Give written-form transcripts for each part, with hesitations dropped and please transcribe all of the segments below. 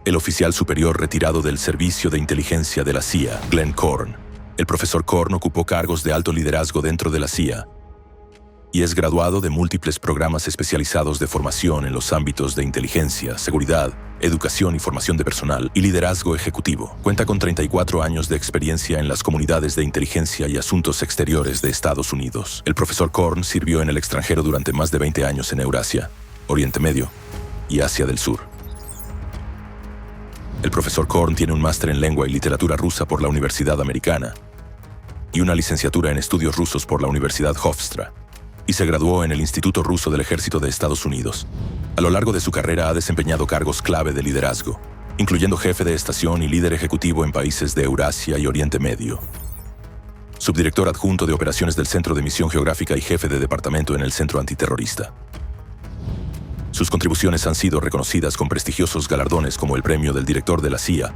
el oficial superior retirado del Servicio de Inteligencia de la CIA, Glenn Korn. El profesor Korn ocupó cargos de alto liderazgo dentro de la CIA y es graduado de múltiples programas especializados de formación en los ámbitos de inteligencia, seguridad, educación y formación de personal y liderazgo ejecutivo. Cuenta con 34 años de experiencia en las comunidades de inteligencia y asuntos exteriores de Estados Unidos. El profesor Korn sirvió en el extranjero durante más de 20 años en Eurasia, Oriente Medio y Asia del Sur. El profesor Korn tiene un máster en lengua y literatura rusa por la Universidad Americana y una licenciatura en estudios rusos por la Universidad Hofstra, y se graduó en el Instituto Ruso del Ejército de Estados Unidos. A lo largo de su carrera ha desempeñado cargos clave de liderazgo, incluyendo jefe de estación y líder ejecutivo en países de Eurasia y Oriente Medio, subdirector adjunto de operaciones del Centro de Misión Geográfica y jefe de departamento en el Centro Antiterrorista. Sus contribuciones han sido reconocidas con prestigiosos galardones como el Premio del Director de la CIA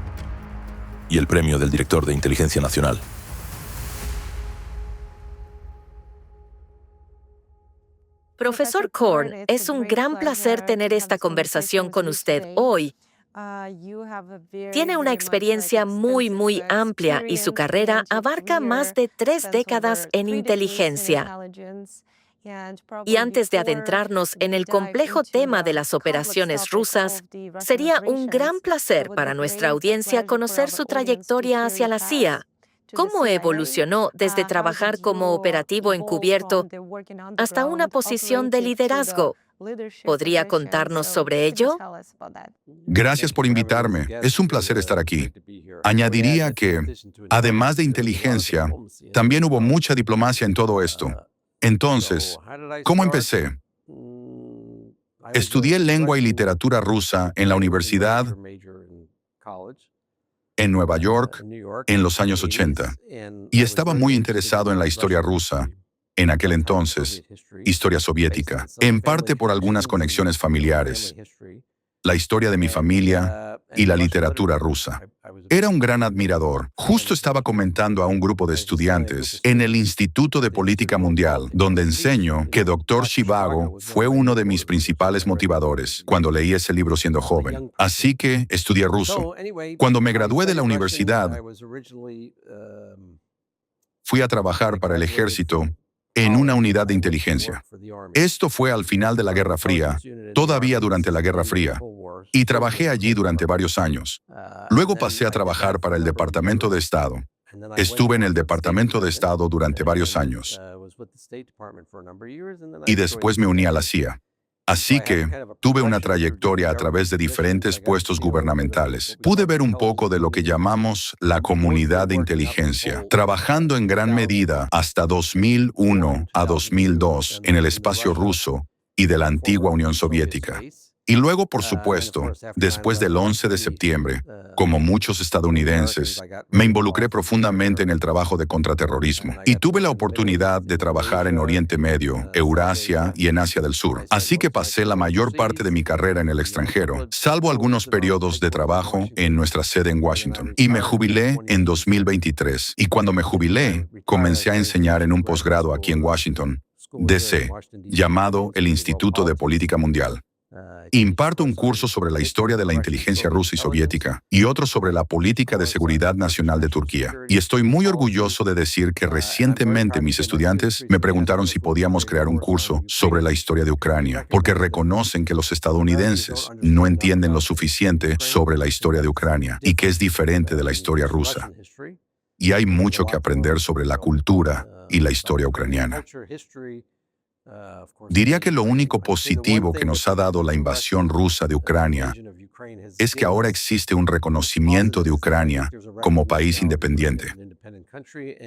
y el Premio del Director de Inteligencia Nacional. Profesor Korn, es un gran placer tener esta conversación con usted hoy. Tiene una experiencia muy amplia y su carrera abarca más de 3 décadas en inteligencia. Y antes de adentrarnos en el complejo tema de las operaciones rusas, sería un gran placer para nuestra audiencia conocer su trayectoria hacia la CIA. ¿Cómo evolucionó desde trabajar como operativo encubierto hasta una posición de liderazgo? ¿Podría contarnos sobre ello? Gracias por invitarme. Es un placer estar aquí. Añadiría que, además de inteligencia, también hubo mucha diplomacia en todo esto. Entonces, ¿cómo empecé? Estudié lengua y literatura rusa en la universidad en Nueva York en los años 80 y estaba muy interesado en la historia rusa, en aquel entonces, historia soviética, en parte por algunas conexiones familiares, la historia de mi familia y la literatura rusa. Era un gran admirador. Justo estaba comentando a un grupo de estudiantes en el Instituto de Política Mundial, donde enseño que Dr. Zhivago fue uno de mis principales motivadores cuando leí ese libro siendo joven. Así que estudié ruso. Cuando me gradué de la universidad, fui a trabajar para el ejército en una unidad de inteligencia. Esto fue al final de la Guerra Fría, todavía durante la Guerra Fría, y trabajé allí durante varios años. Luego pasé a trabajar para el Departamento de Estado. Estuve en el Departamento de Estado durante varios años y después me uní a la CIA. Así que tuve una trayectoria a través de diferentes puestos gubernamentales. Pude ver un poco de lo que llamamos la comunidad de inteligencia, trabajando en gran medida hasta 2001 a 2002 en el espacio ruso y de la antigua Unión Soviética. Y luego, por supuesto, después del 11 de septiembre, como muchos estadounidenses, me involucré profundamente en el trabajo de contraterrorismo y tuve la oportunidad de trabajar en Oriente Medio, Eurasia y en Asia del Sur. Así que pasé la mayor parte de mi carrera en el extranjero, salvo algunos periodos de trabajo en nuestra sede en Washington. Y me jubilé en 2023. Y cuando me jubilé, comencé a enseñar en un posgrado aquí en Washington, D.C., llamado el Instituto de Política Mundial. Imparto un curso sobre la historia de la inteligencia rusa y soviética y otro sobre la política de seguridad nacional de Turquía. Y estoy muy orgulloso de decir que recientemente mis estudiantes me preguntaron si podíamos crear un curso sobre la historia de Ucrania, porque reconocen que los estadounidenses no entienden lo suficiente sobre la historia de Ucrania y que es diferente de la historia rusa. Y hay mucho que aprender sobre la cultura y la historia ucraniana. Diría que lo único positivo que nos ha dado la invasión rusa de Ucrania es que ahora existe un reconocimiento de Ucrania como país independiente.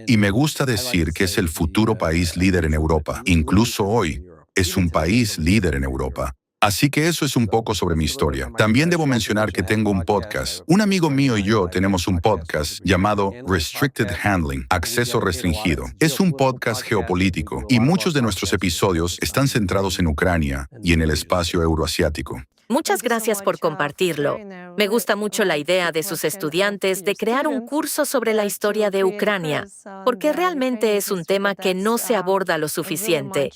Y me gusta decir que es el futuro país líder en Europa. Incluso hoy, es un país líder en Europa. Así que eso es un poco sobre mi historia. También debo mencionar que tengo un podcast. Un amigo mío y yo tenemos un podcast llamado Restricted Handling, Acceso Restringido. Es un podcast geopolítico y muchos de nuestros episodios están centrados en Ucrania y en el espacio euroasiático. Muchas gracias por compartirlo. Me gusta mucho la idea de sus estudiantes de crear un curso sobre la historia de Ucrania, porque realmente es un tema que no se aborda lo suficiente.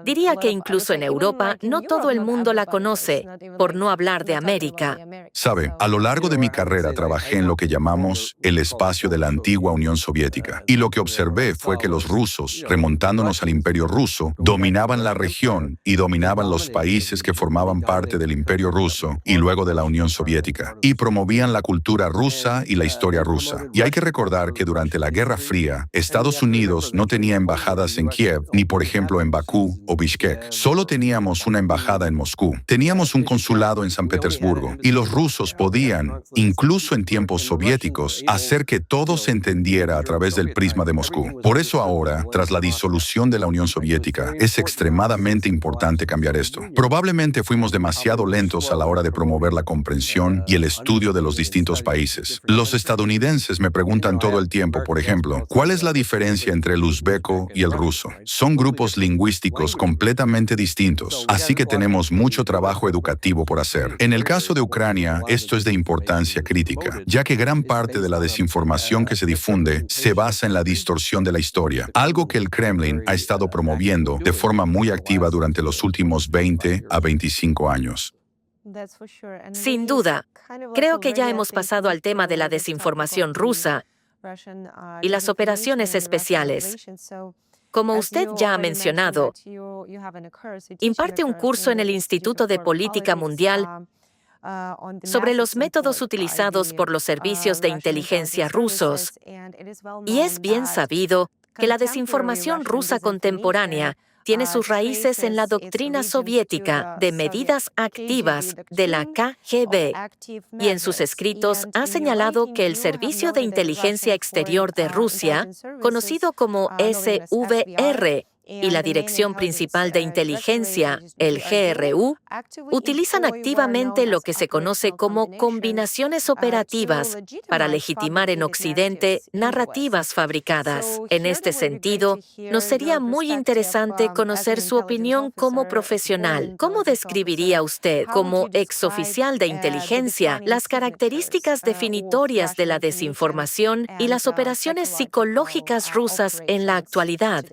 Diría que incluso en Europa no todo el mundo la conoce, por no hablar de América. Sabe, a lo largo de mi carrera trabajé en lo que llamamos el espacio de la antigua Unión Soviética. Y lo que observé fue que los rusos, remontándonos al Imperio Ruso, dominaban la región y dominaban los países que formaban parte del Imperio Ruso y luego de la Unión Soviética. Y promovían la cultura rusa y la historia rusa. Y hay que recordar que durante la Guerra Fría, Estados Unidos no tenía embajadas en Kiev, ni por ejemplo en Bakú o Bishkek. Solo teníamos una embajada en Moscú. Teníamos un consulado en San Petersburgo. Y los rusos podían, incluso en tiempos soviéticos, hacer que todo se entendiera a través del prisma de Moscú. Por eso ahora, tras la disolución de la Unión Soviética, es extremadamente importante cambiar esto. Probablemente fuimos demasiado lentos a la hora de promover la comprensión y el estudio de los distintos países. Los estadounidenses me preguntan todo el tiempo, por ejemplo, ¿cuál es la diferencia entre el uzbeco y el ruso? Son grupos lingüísticos completamente distintos, así que tenemos mucho trabajo educativo por hacer. En el caso de Ucrania, esto es de importancia crítica, ya que gran parte de la desinformación que se difunde se basa en la distorsión de la historia, algo que el Kremlin ha estado promoviendo de forma muy activa durante los últimos 20 a 25 años. Sin duda, creo que ya hemos pasado al tema de la desinformación rusa y las operaciones especiales. Como usted ya ha mencionado, imparte un curso en el Instituto de Política Mundial sobre los métodos utilizados por los servicios de inteligencia rusos, y es bien sabido que la desinformación rusa contemporánea tiene sus raíces en la doctrina soviética de medidas activas de la KGB, y en sus escritos ha señalado que el Servicio de Inteligencia Exterior de Rusia, conocido como SVR, y la Dirección Principal de Inteligencia, el GRU, utilizan activamente lo que se conoce como combinaciones operativas para legitimar en Occidente narrativas fabricadas. En este sentido, nos sería muy interesante conocer su opinión como profesional. ¿Cómo describiría usted, como exoficial de inteligencia, las características definitorias de la desinformación y las operaciones psicológicas rusas en la actualidad?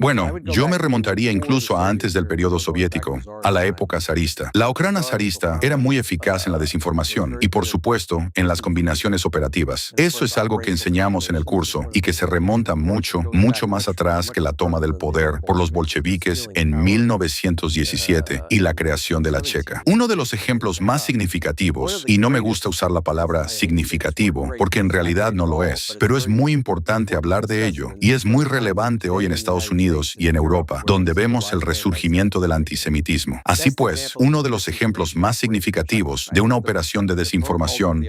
Bueno, yo me remontaría incluso a antes del periodo soviético, a la época zarista. La Ucrania zarista era muy eficaz en la desinformación y, por supuesto, en las combinaciones operativas. Eso es algo que enseñamos en el curso y que se remonta mucho, mucho más atrás que la toma del poder por los bolcheviques en 1917 y la creación de la Checa. Uno de los ejemplos más significativos, y no me gusta usar la palabra significativo porque en realidad no lo es, pero es muy importante hablar de ello y es muy relevante hoy en Estados Unidos y en Europa, donde vemos el resurgimiento del antisemitismo. Así pues, uno de los ejemplos más significativos de una operación de desinformación,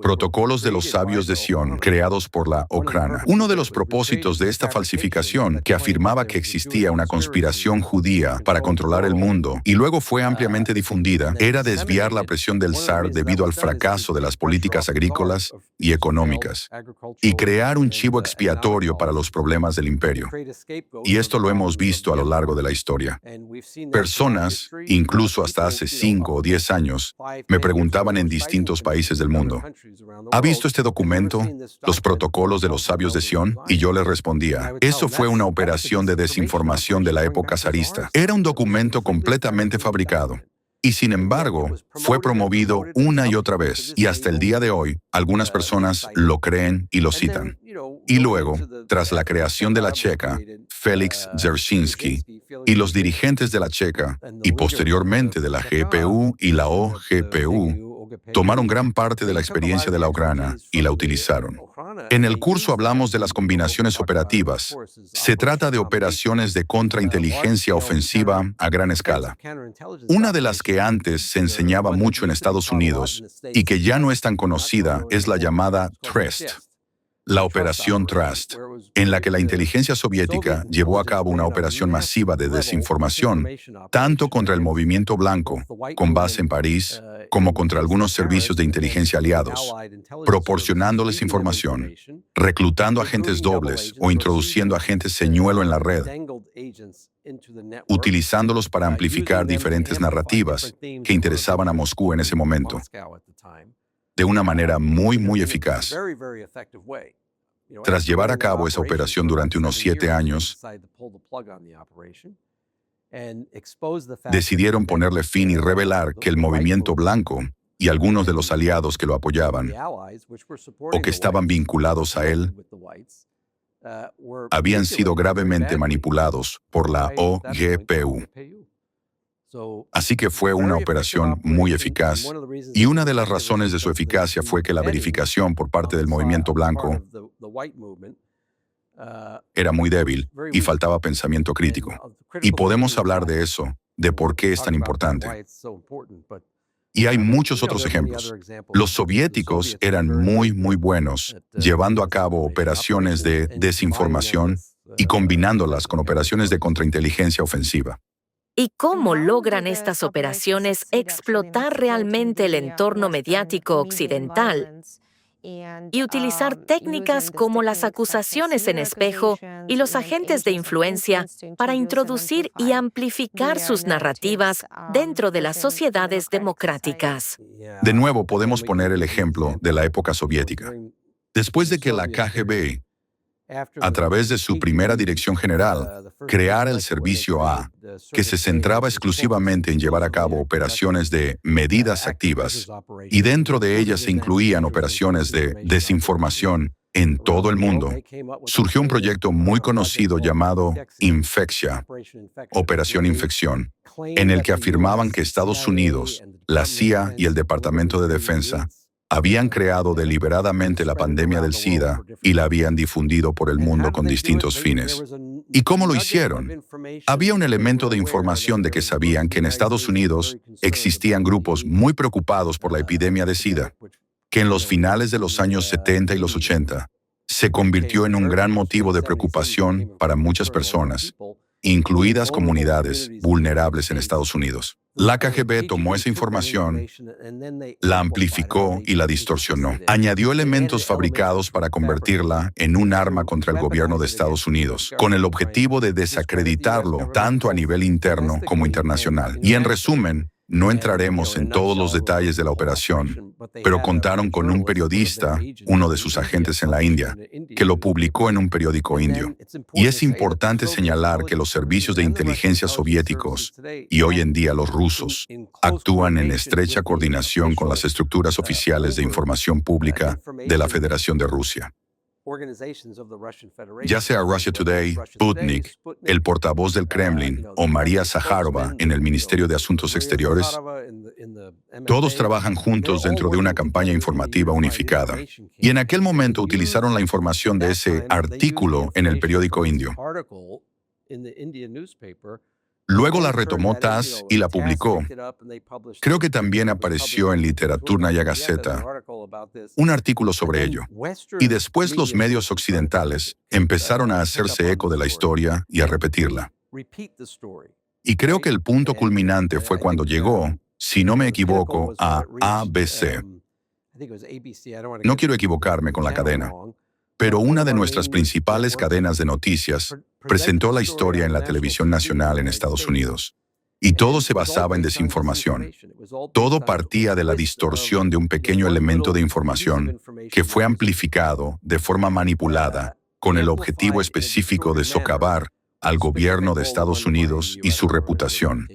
protocolos de los sabios de Sion, creados por la Ucrania. Uno de los propósitos de esta falsificación, que afirmaba que existía una conspiración judía para controlar el mundo y luego fue ampliamente difundida, era desviar la presión del zar debido al fracaso de las políticas agrícolas y económicas y crear un chivo expiatorio para los problemas del imperio. Y esto lo hemos visto a lo largo de la historia. Personas, incluso hasta hace 5 o 10 años, me preguntaban en distintos países del mundo, ¿ha visto este documento, los protocolos de los sabios de Sion? Y yo les respondía, eso fue una operación de desinformación de la época zarista. Era un documento completamente fabricado. Y sin embargo, fue promovido una y otra vez, y hasta el día de hoy, algunas personas lo creen y lo citan. Y luego, tras la creación de la Checa, Félix Dzerzhinsky y los dirigentes de la Checa, y posteriormente de la GPU y la OGPU, tomaron gran parte de la experiencia de la Ucrania y la utilizaron. En el curso hablamos de las combinaciones operativas. Se trata de operaciones de contrainteligencia ofensiva a gran escala. Una de las que antes se enseñaba mucho en Estados Unidos y que ya no es tan conocida es la llamada TRUST. La operación Trust, en la que la inteligencia soviética llevó a cabo una operación masiva de desinformación, tanto contra el movimiento blanco, con base en París, como contra algunos servicios de inteligencia aliados, proporcionándoles información, reclutando agentes dobles o introduciendo agentes señuelo en la red, utilizándolos para amplificar diferentes narrativas que interesaban a Moscú en ese momento, de una manera muy, muy eficaz. Tras llevar a cabo esa operación durante unos 7 años, decidieron ponerle fin y revelar que el movimiento blanco y algunos de los aliados que lo apoyaban o que estaban vinculados a él habían sido gravemente manipulados por la OGPU. Así que fue una operación muy eficaz, y una de las razones de su eficacia fue que la verificación por parte del movimiento blanco era muy débil y faltaba pensamiento crítico. Y podemos hablar de eso, de por qué es tan importante. Y hay muchos otros ejemplos. Los soviéticos eran muy buenos llevando a cabo operaciones de desinformación y combinándolas con operaciones de contrainteligencia ofensiva. ¿Y cómo logran estas operaciones explotar realmente el entorno mediático occidental y utilizar técnicas como las acusaciones en espejo y los agentes de influencia para introducir y amplificar sus narrativas dentro de las sociedades democráticas? De nuevo, podemos poner el ejemplo de la época soviética. Después de que la KGB, a través de su primera dirección general, creara el Servicio A, que se centraba exclusivamente en llevar a cabo operaciones de medidas activas, y dentro de ellas se incluían operaciones de desinformación en todo el mundo, surgió un proyecto muy conocido llamado Infexia, Operación Infección, en el que afirmaban que Estados Unidos, la CIA y el Departamento de Defensa habían creado deliberadamente la pandemia del SIDA y la habían difundido por el mundo con distintos fines. ¿Y cómo lo hicieron? Había un elemento de información de que sabían que en Estados Unidos existían grupos muy preocupados por la epidemia de SIDA, que en los finales de los años 70 y los 80 se convirtió en un gran motivo de preocupación para muchas personas, incluidas comunidades vulnerables en Estados Unidos. La KGB tomó esa información, la amplificó y la distorsionó. Añadió elementos fabricados para convertirla en un arma contra el gobierno de Estados Unidos, con el objetivo de desacreditarlo tanto a nivel interno como internacional. Y en resumen, no entraremos en todos los detalles de la operación, pero contaron con un periodista, uno de sus agentes en la India, que lo publicó en un periódico indio. Y es importante señalar que los servicios de inteligencia soviéticos, y hoy en día los rusos, actúan en estrecha coordinación con las estructuras oficiales de información pública de la Federación de Rusia. Ya sea Russia Today, Sputnik, el portavoz del Kremlin o María Zaharova en el Ministerio de Asuntos Exteriores, todos trabajan juntos dentro de una campaña informativa unificada. Y en aquel momento utilizaron la información de ese artículo en el periódico indio. Luego la retomó TASS y la publicó. Creo que también apareció en Literaturnaya Gazeta un artículo sobre ello. Y después los medios occidentales empezaron a hacerse eco de la historia y a repetirla. Y creo que el punto culminante fue cuando llegó, si no me equivoco, a ABC. No quiero equivocarme con la cadena, pero una de nuestras principales cadenas de noticias presentó la historia en la televisión nacional en Estados Unidos. Y todo se basaba en desinformación. Todo partía de la distorsión de un pequeño elemento de información que fue amplificado de forma manipulada con el objetivo específico de socavar al gobierno de Estados Unidos y su reputación.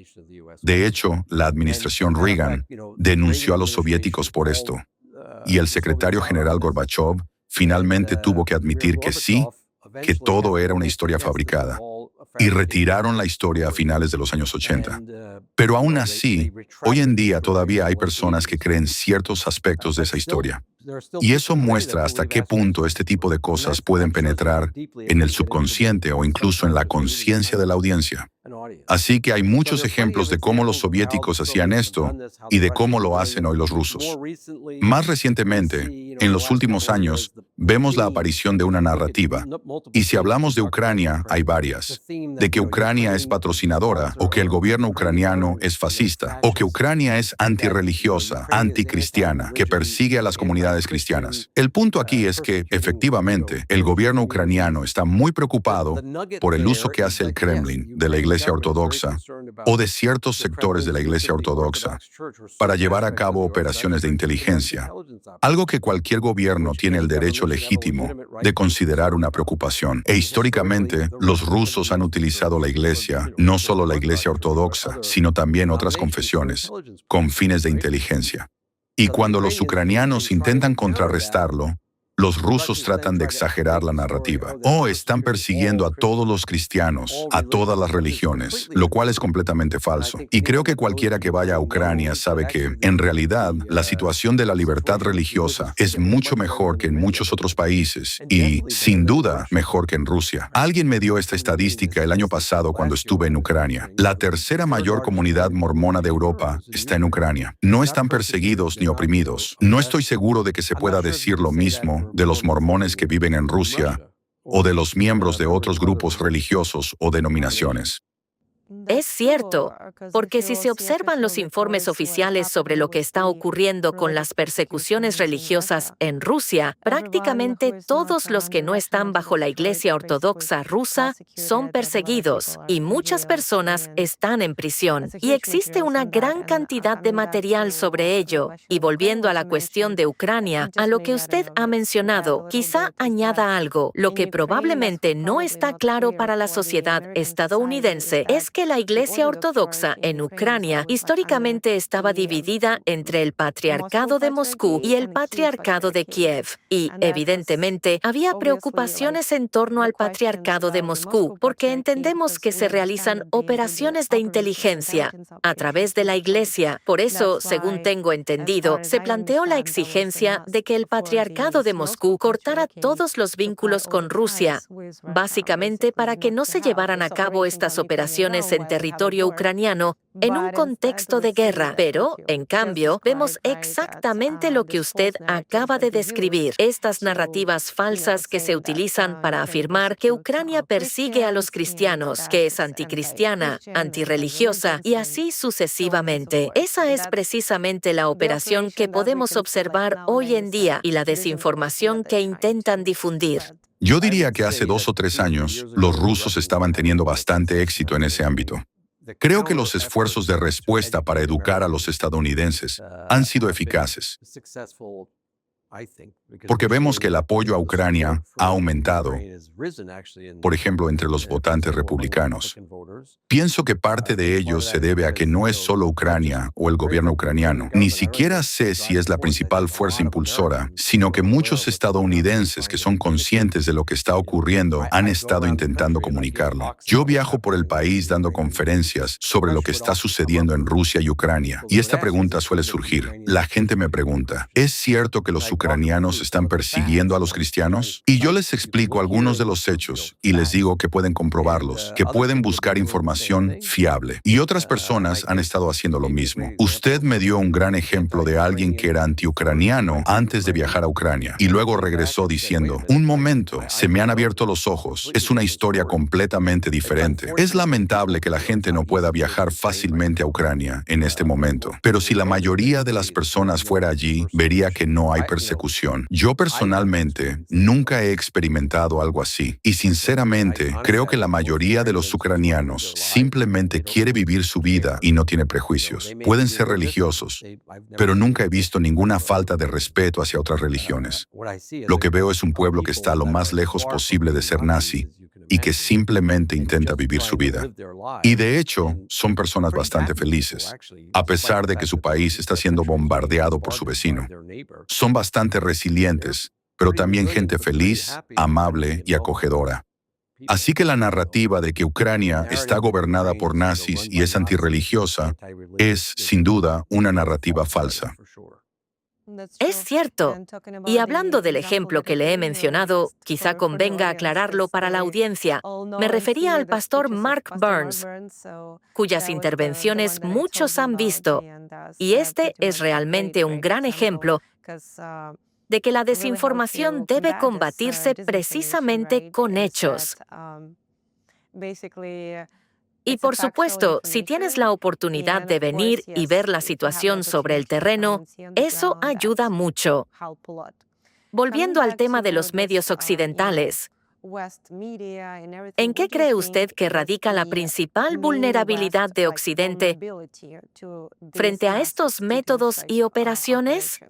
De hecho, la administración Reagan denunció a los soviéticos por esto, y el secretario general Gorbachev finalmente tuvo que admitir que sí, que todo era una historia fabricada, y retiraron la historia a finales de los años 80. Pero aún así, hoy en día todavía hay personas que creen ciertos aspectos de esa historia. Y eso muestra hasta qué punto este tipo de cosas pueden penetrar en el subconsciente o incluso en la conciencia de la audiencia. Así que hay muchos ejemplos de cómo los soviéticos hacían esto y de cómo lo hacen hoy los rusos. Más recientemente, en los últimos años, vemos la aparición de una narrativa. Y si hablamos de Ucrania, hay varias. De que Ucrania es patrocinadora, o que el gobierno ucraniano es fascista, o que Ucrania es antirreligiosa, anticristiana, que persigue a las comunidades cristianas. El punto aquí es que, efectivamente, el gobierno ucraniano está muy preocupado por el uso que hace el Kremlin de la Iglesia Iglesia Ortodoxa o de ciertos sectores de la Iglesia Ortodoxa para llevar a cabo operaciones de inteligencia, algo que cualquier gobierno tiene el derecho legítimo de considerar una preocupación. E históricamente, los rusos han utilizado la Iglesia, no solo la Iglesia Ortodoxa, sino también otras confesiones, con fines de inteligencia. Y cuando los ucranianos intentan contrarrestarlo, los rusos tratan de exagerar la narrativa. Están persiguiendo a todos los cristianos, a todas las religiones, lo cual es completamente falso. Y creo que cualquiera que vaya a Ucrania sabe que, en realidad, la situación de la libertad religiosa es mucho mejor que en muchos otros países y, sin duda, mejor que en Rusia. Alguien me dio esta estadística el año pasado cuando estuve en Ucrania. La tercera mayor comunidad mormona de Europa está en Ucrania. No están perseguidos ni oprimidos. No estoy seguro de que se pueda decir lo mismo de los mormones que viven en Rusia o de los miembros de otros grupos religiosos o denominaciones. Es cierto, porque si se observan los informes oficiales sobre lo que está ocurriendo con las persecuciones religiosas en Rusia, prácticamente todos los que no están bajo la Iglesia Ortodoxa rusa son perseguidos y muchas personas están en prisión. Y existe una gran cantidad de material sobre ello. Y volviendo a la cuestión de Ucrania, a lo que usted ha mencionado, quizá añada algo. Lo que probablemente no está claro para la sociedad estadounidense es que la Iglesia Ortodoxa en Ucrania históricamente estaba dividida entre el Patriarcado de Moscú y el Patriarcado de Kiev. Y, evidentemente, había preocupaciones en torno al Patriarcado de Moscú, porque entendemos que se realizan operaciones de inteligencia a través de la Iglesia. Por eso, según tengo entendido, se planteó la exigencia de que el Patriarcado de Moscú cortara todos los vínculos con Rusia, básicamente para que no se llevaran a cabo estas operaciones en territorio ucraniano en un contexto de guerra. Pero, en cambio, vemos exactamente lo que usted acaba de describir. Estas narrativas falsas que se utilizan para afirmar que Ucrania persigue a los cristianos, que es anticristiana, antirreligiosa y así sucesivamente. Esa es precisamente la operación que podemos observar hoy en día y la desinformación que intentan difundir. Yo diría que hace 2 o 3 años, los rusos estaban teniendo bastante éxito en ese ámbito. Creo que los esfuerzos de respuesta para educar a los estadounidenses han sido eficaces, porque vemos que el apoyo a Ucrania ha aumentado, por ejemplo, entre los votantes republicanos. Pienso que parte de ello se debe a que no es solo Ucrania o el gobierno ucraniano, ni siquiera sé si es la principal fuerza impulsora, sino que muchos estadounidenses que son conscientes de lo que está ocurriendo han estado intentando comunicarlo. Yo viajo por el país dando conferencias sobre lo que está sucediendo en Rusia y Ucrania, y esta pregunta suele surgir. La gente me pregunta, ¿es cierto que los ucranianos están persiguiendo a los cristianos? Y yo les explico algunos de los hechos y les digo que pueden comprobarlos, que pueden buscar información fiable. Y otras personas han estado haciendo lo mismo. Usted me dio un gran ejemplo de alguien que era antiucraniano antes de viajar a Ucrania y luego regresó diciendo, un momento, se me han abierto los ojos. Es una historia completamente diferente. Es lamentable que la gente no pueda viajar fácilmente a Ucrania en este momento, pero si la mayoría de las personas fuera allí, vería que no hay persecución. Yo personalmente nunca he experimentado algo así y sinceramente creo que la mayoría de los ucranianos simplemente quiere vivir su vida y no tiene prejuicios. Pueden ser religiosos, pero nunca he visto ninguna falta de respeto hacia otras religiones. Lo que veo es un pueblo que está lo más lejos posible de ser nazi y que simplemente intenta vivir su vida. Y de hecho, son personas bastante felices, a pesar de que su país está siendo bombardeado por su vecino. Son bastante resilientes, pero también gente feliz, amable y acogedora. Así que la narrativa de que Ucrania está gobernada por nazis y es antirreligiosa es, sin duda, una narrativa falsa. Es cierto. Y hablando del ejemplo que le he mencionado, quizá convenga aclararlo para la audiencia. Me refería al pastor Mark Burns, cuyas intervenciones muchos han visto. Y este es realmente un gran ejemplo de que la desinformación debe combatirse precisamente con hechos. Y por supuesto, si tienes la oportunidad de venir y ver la situación sobre el terreno, eso ayuda mucho. Volviendo al tema de los medios occidentales, ¿En qué cree usted que radica la principal vulnerabilidad de Occidente frente a estos métodos y operaciones?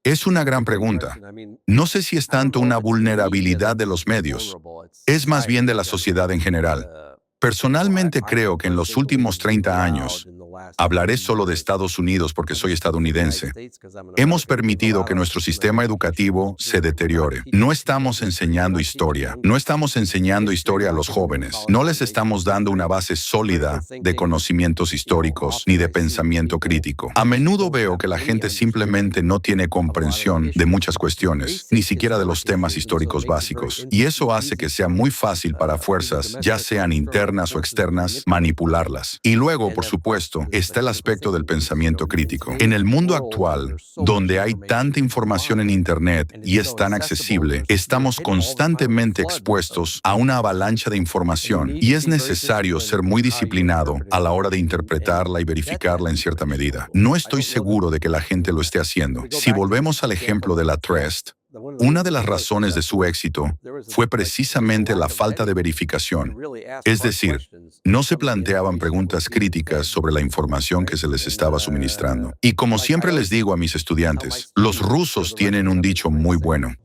Es una gran pregunta. No sé si es tanto una vulnerabilidad de los medios. Es más bien de la sociedad en general. Personalmente creo que en los últimos 30 años, hablaré solo de Estados Unidos porque soy estadounidense, hemos permitido que nuestro sistema educativo se deteriore. No estamos enseñando historia. No estamos enseñando historia a los jóvenes. No les estamos dando una base sólida de conocimientos históricos ni de pensamiento crítico. A menudo veo que la gente simplemente no tiene comprensión de muchas cuestiones, ni siquiera de los temas históricos básicos. Y eso hace que sea muy fácil para fuerzas, ya sean internas o externas, manipularlas. Y luego, por supuesto, está el aspecto del pensamiento crítico. En el mundo actual, donde hay tanta información en Internet y es tan accesible, estamos constantemente expuestos a una avalancha de información y es necesario ser muy disciplinado a la hora de interpretarla y verificarla en cierta medida. No estoy seguro de que la gente lo esté haciendo. Si volvemos al ejemplo de la Trust, una de las razones de su éxito fue precisamente la falta de verificación. Es decir, no se planteaban preguntas críticas sobre la información que se les estaba suministrando. Y como siempre les digo a mis estudiantes, los rusos tienen un dicho muy bueno.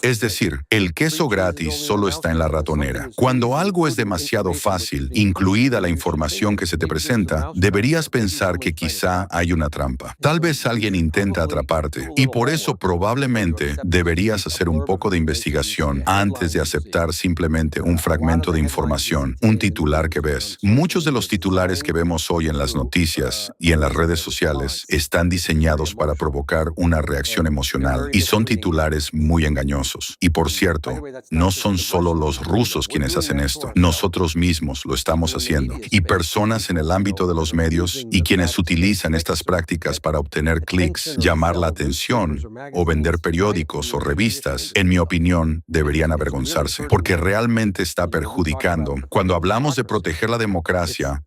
Es decir, el queso gratis solo está en la ratonera. Cuando algo es demasiado fácil, incluida la información que se te presenta, deberías pensar que quizá hay una trampa. Tal vez alguien intenta atraparte y por eso probablemente deberías hacer un poco de investigación antes de aceptar simplemente un fragmento de información, un titular que ves. Muchos de los titulares que vemos hoy en las noticias y en las redes sociales están diseñados para provocar una reacción emocional y son titulares muy engañosos. Y por cierto, no son solo los rusos quienes hacen esto. Nosotros mismos lo estamos haciendo. Y personas en el ámbito de los medios y quienes utilizan estas prácticas para obtener clics, llamar la atención o vender periódicos o revistas, en mi opinión, deberían avergonzarse, porque realmente está perjudicando. Cuando hablamos de proteger la democracia,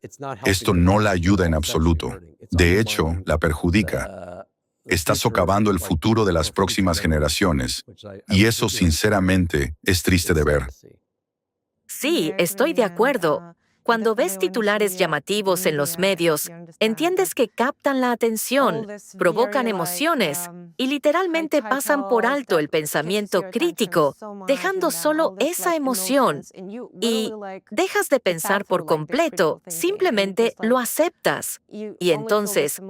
esto no la ayuda en absoluto. De hecho, la perjudica. Está socavando el futuro de las próximas generaciones, y eso, sinceramente, es triste de ver. Sí, estoy de acuerdo. Cuando ves titulares llamativos en los medios, entiendes que captan la atención, provocan emociones y literalmente pasan por alto el pensamiento crítico, dejando solo esa emoción. Y dejas de pensar por completo, simplemente lo aceptas. Y entonces,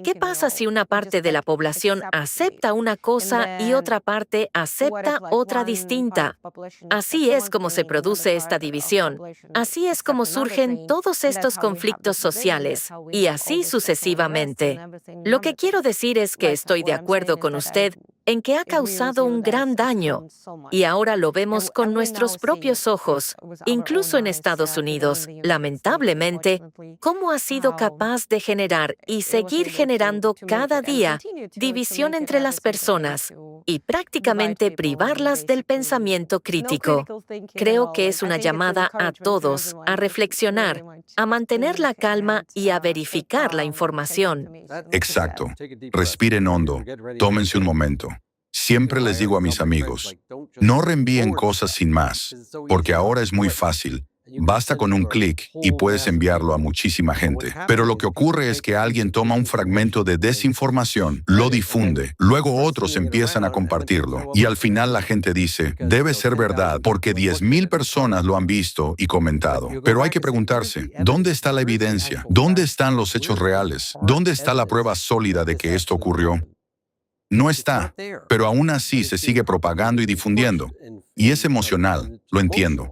¿qué pasa si una parte de la población acepta una cosa y otra parte acepta otra distinta? Así es como se produce esta división. Así es como surgen todos estos conflictos sociales, y así sucesivamente. Lo que quiero decir es que estoy de acuerdo con usted en que ha causado un gran daño, y ahora lo vemos con nuestros propios ojos, incluso en Estados Unidos, lamentablemente, cómo ha sido capaz de generar y seguir generando cada día división entre las personas y prácticamente privarlas del pensamiento crítico. Creo que es una llamada a todos a reflexionar, a mantener la calma y a verificar la información. Exacto. Respiren hondo. Tómense un momento. Siempre les digo a mis amigos, no reenvíen cosas sin más, porque ahora es muy fácil. Basta con un clic y puedes enviarlo a muchísima gente. Pero lo que ocurre es que alguien toma un fragmento de desinformación, lo difunde, luego otros empiezan a compartirlo y al final la gente dice, debe ser verdad porque 10,000 personas lo han visto y comentado. Pero hay que preguntarse, ¿dónde está la evidencia? ¿Dónde están los hechos reales? ¿Dónde está la prueba sólida de que esto ocurrió? No está, pero aún así se sigue propagando y difundiendo. Y es emocional, lo entiendo.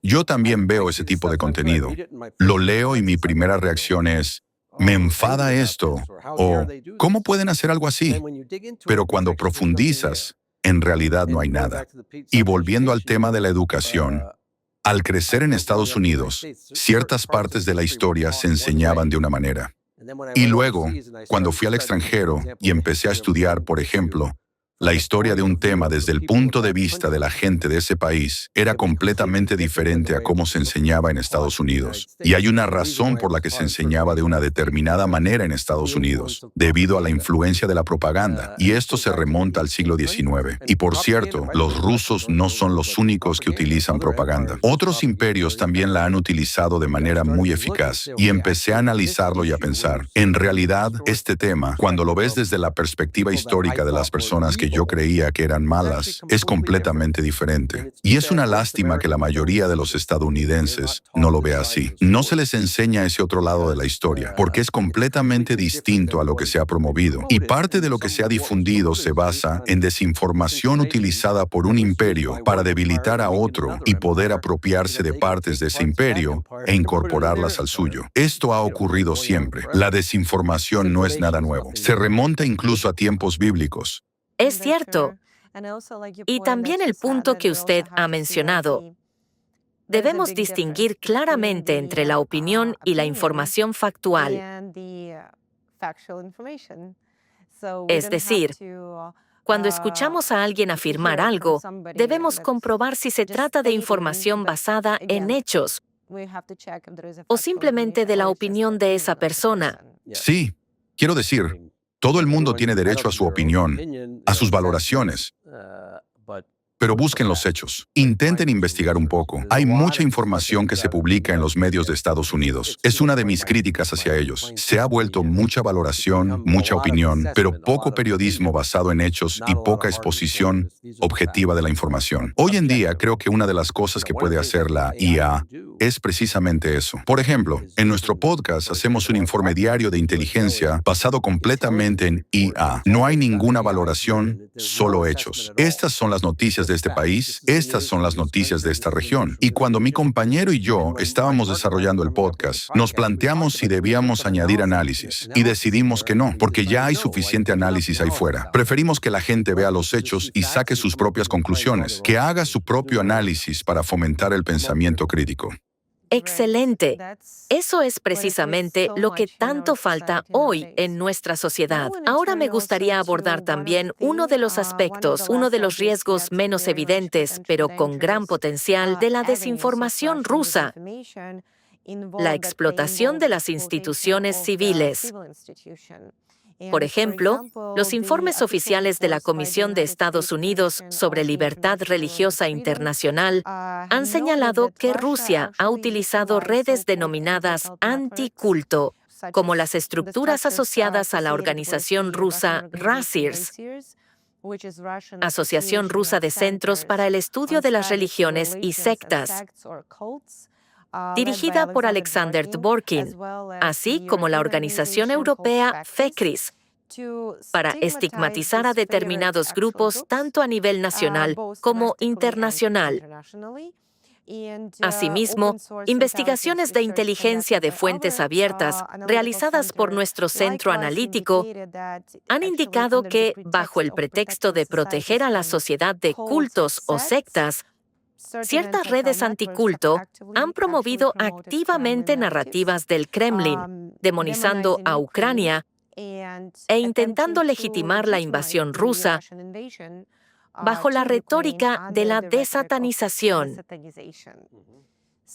Yo también veo ese tipo de contenido. Lo leo y mi primera reacción es, me enfada esto, o ¿cómo pueden hacer algo así? Pero cuando profundizas, en realidad no hay nada. Y volviendo al tema de la educación, al crecer en Estados Unidos, ciertas partes de la historia se enseñaban de una manera. Y luego, cuando fui al extranjero y empecé a estudiar, por ejemplo, La historia de un tema desde el punto de vista de la gente de ese país era completamente diferente a cómo se enseñaba en Estados Unidos. Y hay una razón por la que se enseñaba de una determinada manera en Estados Unidos, debido a la influencia de la propaganda. Y esto se remonta al siglo XIX. Y por cierto, los rusos no son los únicos que utilizan propaganda. Otros imperios también la han utilizado de manera muy eficaz. Y empecé a analizarlo y a pensar, en realidad, este tema, cuando lo ves desde la perspectiva histórica de las personas que yo creía que eran malas, es completamente diferente. Y es una lástima que la mayoría de los estadounidenses no lo vea así. No se les enseña ese otro lado de la historia, porque es completamente distinto a lo que se ha promovido. Y parte de lo que se ha difundido se basa en desinformación utilizada por un imperio para debilitar a otro y poder apropiarse de partes de ese imperio e incorporarlas al suyo. Esto ha ocurrido siempre. La desinformación no es nada nuevo. Se remonta incluso a tiempos bíblicos. Es cierto. Y también el punto que usted ha mencionado. Debemos distinguir claramente entre la opinión y la información factual. Es decir, cuando escuchamos a alguien afirmar algo, debemos comprobar si se trata de información basada en hechos o simplemente de la opinión de esa persona. Sí, quiero decir, todo el mundo tiene derecho a su opinión, a sus valoraciones. Pero busquen los hechos. Intenten investigar un poco. Hay mucha información que se publica en los medios de Estados Unidos. Es una de mis críticas hacia ellos. Se ha vuelto mucha valoración, mucha opinión, pero poco periodismo basado en hechos y poca exposición objetiva de la información. Hoy en día creo que una de las cosas que puede hacer la IA es precisamente eso. Por ejemplo, en nuestro podcast hacemos un informe diario de inteligencia basado completamente en IA. No hay ninguna valoración, solo hechos. Estas son las noticias de este país, estas son las noticias de esta región. Y cuando mi compañero y yo estábamos desarrollando el podcast, nos planteamos si debíamos añadir análisis. Y decidimos que no, porque ya hay suficiente análisis ahí fuera. Preferimos que la gente vea los hechos y saque sus propias conclusiones, que haga su propio análisis para fomentar el pensamiento crítico. Excelente. Eso es precisamente lo que tanto falta hoy en nuestra sociedad. Ahora me gustaría abordar también uno de los aspectos, uno de los riesgos menos evidentes, pero con gran potencial, de la desinformación rusa: la explotación de las instituciones civiles. Por ejemplo, los informes oficiales de la Comisión de Estados Unidos sobre Libertad Religiosa Internacional han señalado que Rusia ha utilizado redes denominadas anticulto, como las estructuras asociadas a la organización rusa RASIRS, Asociación Rusa de Centros para el Estudio de las Religiones y Sectas, dirigida por Alexander Dworkin, así como la organización europea FECRIS, para estigmatizar a determinados grupos tanto a nivel nacional como internacional. Asimismo, investigaciones de inteligencia de fuentes abiertas realizadas por nuestro centro analítico han indicado que, bajo el pretexto de proteger a la sociedad de cultos o sectas, ciertas redes anticulto han promovido activamente narrativas del Kremlin, demonizando a Ucrania e intentando legitimar la invasión rusa bajo la retórica de la desatanización.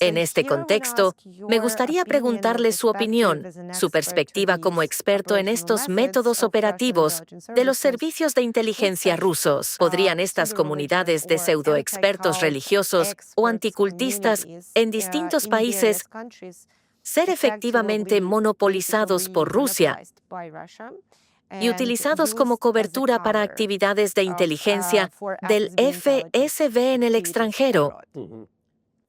En este contexto, me gustaría preguntarle su opinión, su perspectiva como experto en estos métodos operativos de los servicios de inteligencia rusos. ¿Podrían estas comunidades de pseudoexpertos religiosos o anticultistas en distintos países ser efectivamente monopolizados por Rusia y utilizados como cobertura para actividades de inteligencia del FSB en el extranjero?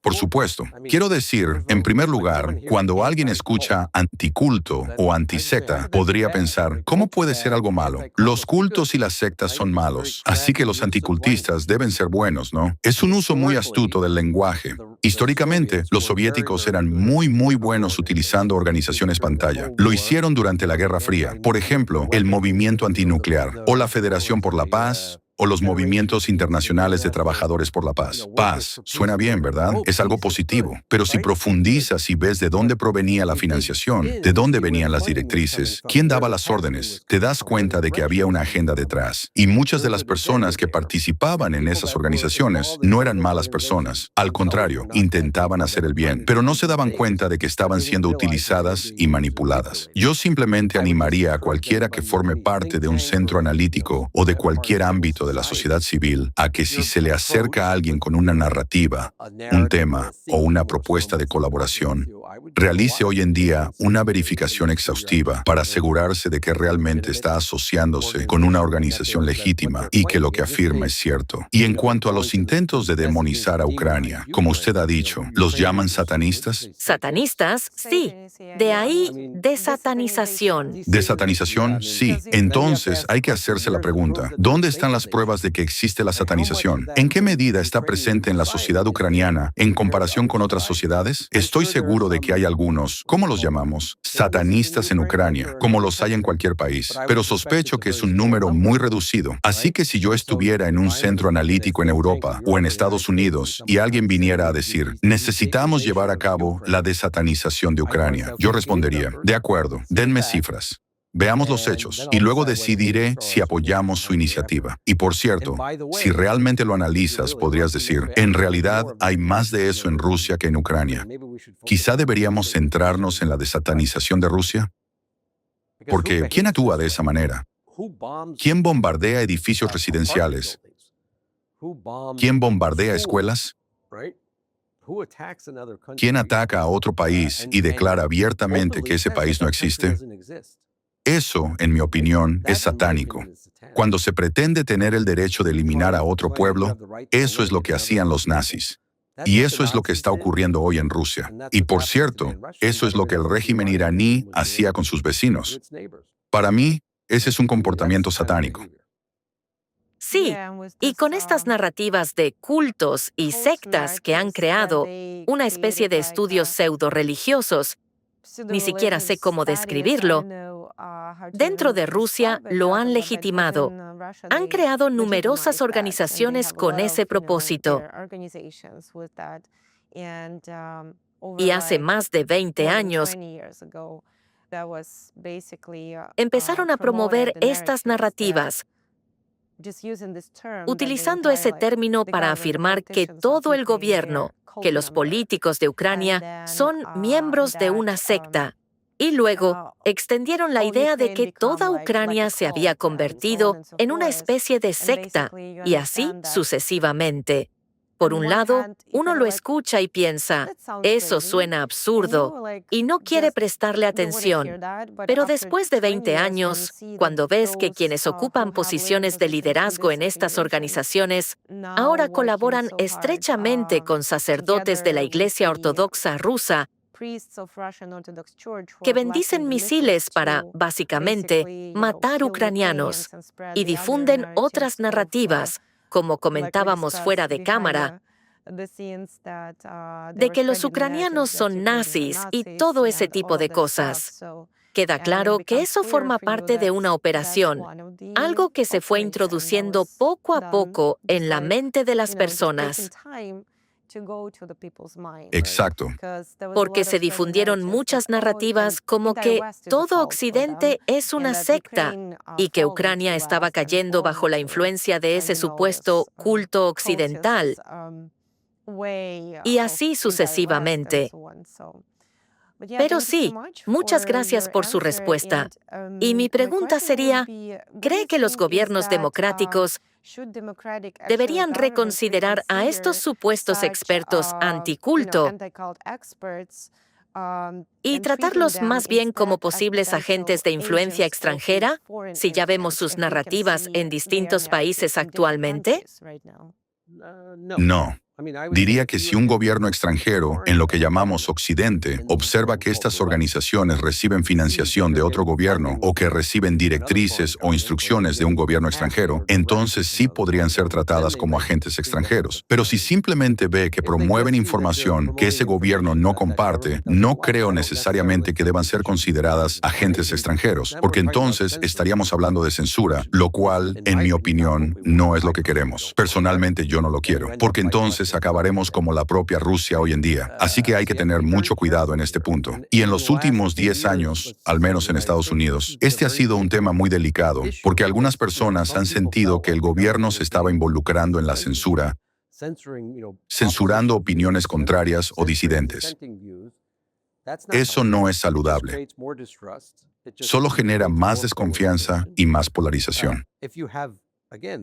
Por supuesto. Quiero decir, en primer lugar, cuando alguien escucha anticulto o antisecta, podría pensar, ¿cómo puede ser algo malo? Los cultos y las sectas son malos, así que los anticultistas deben ser buenos, ¿no? Es un uso muy astuto del lenguaje. Históricamente, los soviéticos eran muy buenos utilizando organizaciones pantalla. Lo hicieron durante la Guerra Fría. Por ejemplo, el Movimiento Antinuclear o la Federación por la Paz, o los movimientos internacionales de trabajadores por la paz. Paz, suena bien, ¿verdad? Es algo positivo. Pero si profundizas y ves de dónde provenía la financiación, de dónde venían las directrices, quién daba las órdenes, te das cuenta de que había una agenda detrás. Y muchas de las personas que participaban en esas organizaciones no eran malas personas. Al contrario, intentaban hacer el bien, pero no se daban cuenta de que estaban siendo utilizadas y manipuladas. Yo simplemente animaría a cualquiera que forme parte de un centro analítico o de cualquier ámbito de la sociedad civil a que si se le acerca a alguien con una narrativa, un tema o una propuesta de colaboración, realice hoy en día una verificación exhaustiva para asegurarse de que realmente está asociándose con una organización legítima y que lo que afirma es cierto. Y en cuanto a los intentos de demonizar a Ucrania, como usted ha dicho, ¿los llaman satanistas? ¿Satanistas? Sí. De ahí, desatanización. ¿Desatanización? Sí. Entonces, hay que hacerse la pregunta, ¿dónde están las pruebas de que existe la satanización? ¿En qué medida está presente en la sociedad ucraniana en comparación con otras sociedades? Estoy seguro de que hay algunos, ¿cómo los llamamos? Satanistas en Ucrania, como los hay en cualquier país. Pero sospecho que es un número muy reducido. Así que si yo estuviera en un centro analítico en Europa o en Estados Unidos y alguien viniera a decir, necesitamos llevar a cabo la desatanización de Ucrania, yo respondería, de acuerdo, denme cifras. Veamos los hechos y luego decidiré si apoyamos su iniciativa. Y por cierto, si realmente lo analizas, podrías decir, en realidad hay más de eso en Rusia que en Ucrania. Quizá deberíamos centrarnos en la desatanización de Rusia. Porque ¿quién actúa de esa manera? ¿Quién bombardea edificios residenciales? ¿Quién bombardea escuelas? ¿Quién ataca a otro país y declara abiertamente que ese país no existe? Eso, en mi opinión, es satánico. Cuando se pretende tener el derecho de eliminar a otro pueblo, eso es lo que hacían los nazis. Y eso es lo que está ocurriendo hoy en Rusia. Y por cierto, eso es lo que el régimen iraní hacía con sus vecinos. Para mí, ese es un comportamiento satánico. Sí, y con estas narrativas de cultos y sectas que han creado una especie de estudios pseudo-religiosos, ni siquiera sé cómo describirlo, dentro de Rusia lo han legitimado. Han creado numerosas organizaciones con ese propósito. Y hace más de 20 años empezaron a promover estas narrativas, utilizando ese término para afirmar que todo el gobierno, que los políticos de Ucrania son miembros de una secta. Y luego extendieron la idea de que toda Ucrania se había convertido en una especie de secta, y así sucesivamente. Por un lado, uno lo escucha y piensa, eso suena absurdo, y no quiere prestarle atención. Pero después de 20 años, cuando ves que quienes ocupan posiciones de liderazgo en estas organizaciones ahora colaboran estrechamente con sacerdotes de la Iglesia Ortodoxa rusa, que bendicen misiles para, básicamente, matar ucranianos, y difunden otras narrativas, como comentábamos fuera de cámara, de que los ucranianos son nazis y todo ese tipo de cosas. Queda claro que eso forma parte de una operación, algo que se fue introduciendo poco a poco en la mente de las personas. Exacto. Porque se difundieron muchas narrativas como que todo Occidente es una secta y que Ucrania estaba cayendo bajo la influencia de ese supuesto culto occidental, y así sucesivamente. Pero sí, muchas gracias por su respuesta. Y mi pregunta sería, ¿cree que los gobiernos democráticos deberían reconsiderar a estos supuestos expertos anticulto y tratarlos más bien como posibles agentes de influencia extranjera, si ya vemos sus narrativas en distintos países actualmente? No. Diría que si un gobierno extranjero, en lo que llamamos Occidente, observa que estas organizaciones reciben financiación de otro gobierno o que reciben directrices o instrucciones de un gobierno extranjero, entonces sí podrían ser tratadas como agentes extranjeros. Pero si simplemente ve que promueven información que ese gobierno no comparte, no creo necesariamente que deban ser consideradas agentes extranjeros, porque entonces estaríamos hablando de censura, lo cual, en mi opinión, no es lo que queremos. Personalmente yo no lo quiero, porque entonces acabaremos como la propia Rusia hoy en día. Así que hay que tener mucho cuidado en este punto. Y en los últimos 10 años, al menos en Estados Unidos, este ha sido un tema muy delicado, porque algunas personas han sentido que el gobierno se estaba involucrando en la censura, censurando opiniones contrarias o disidentes. Eso no es saludable. Solo genera más desconfianza y más polarización.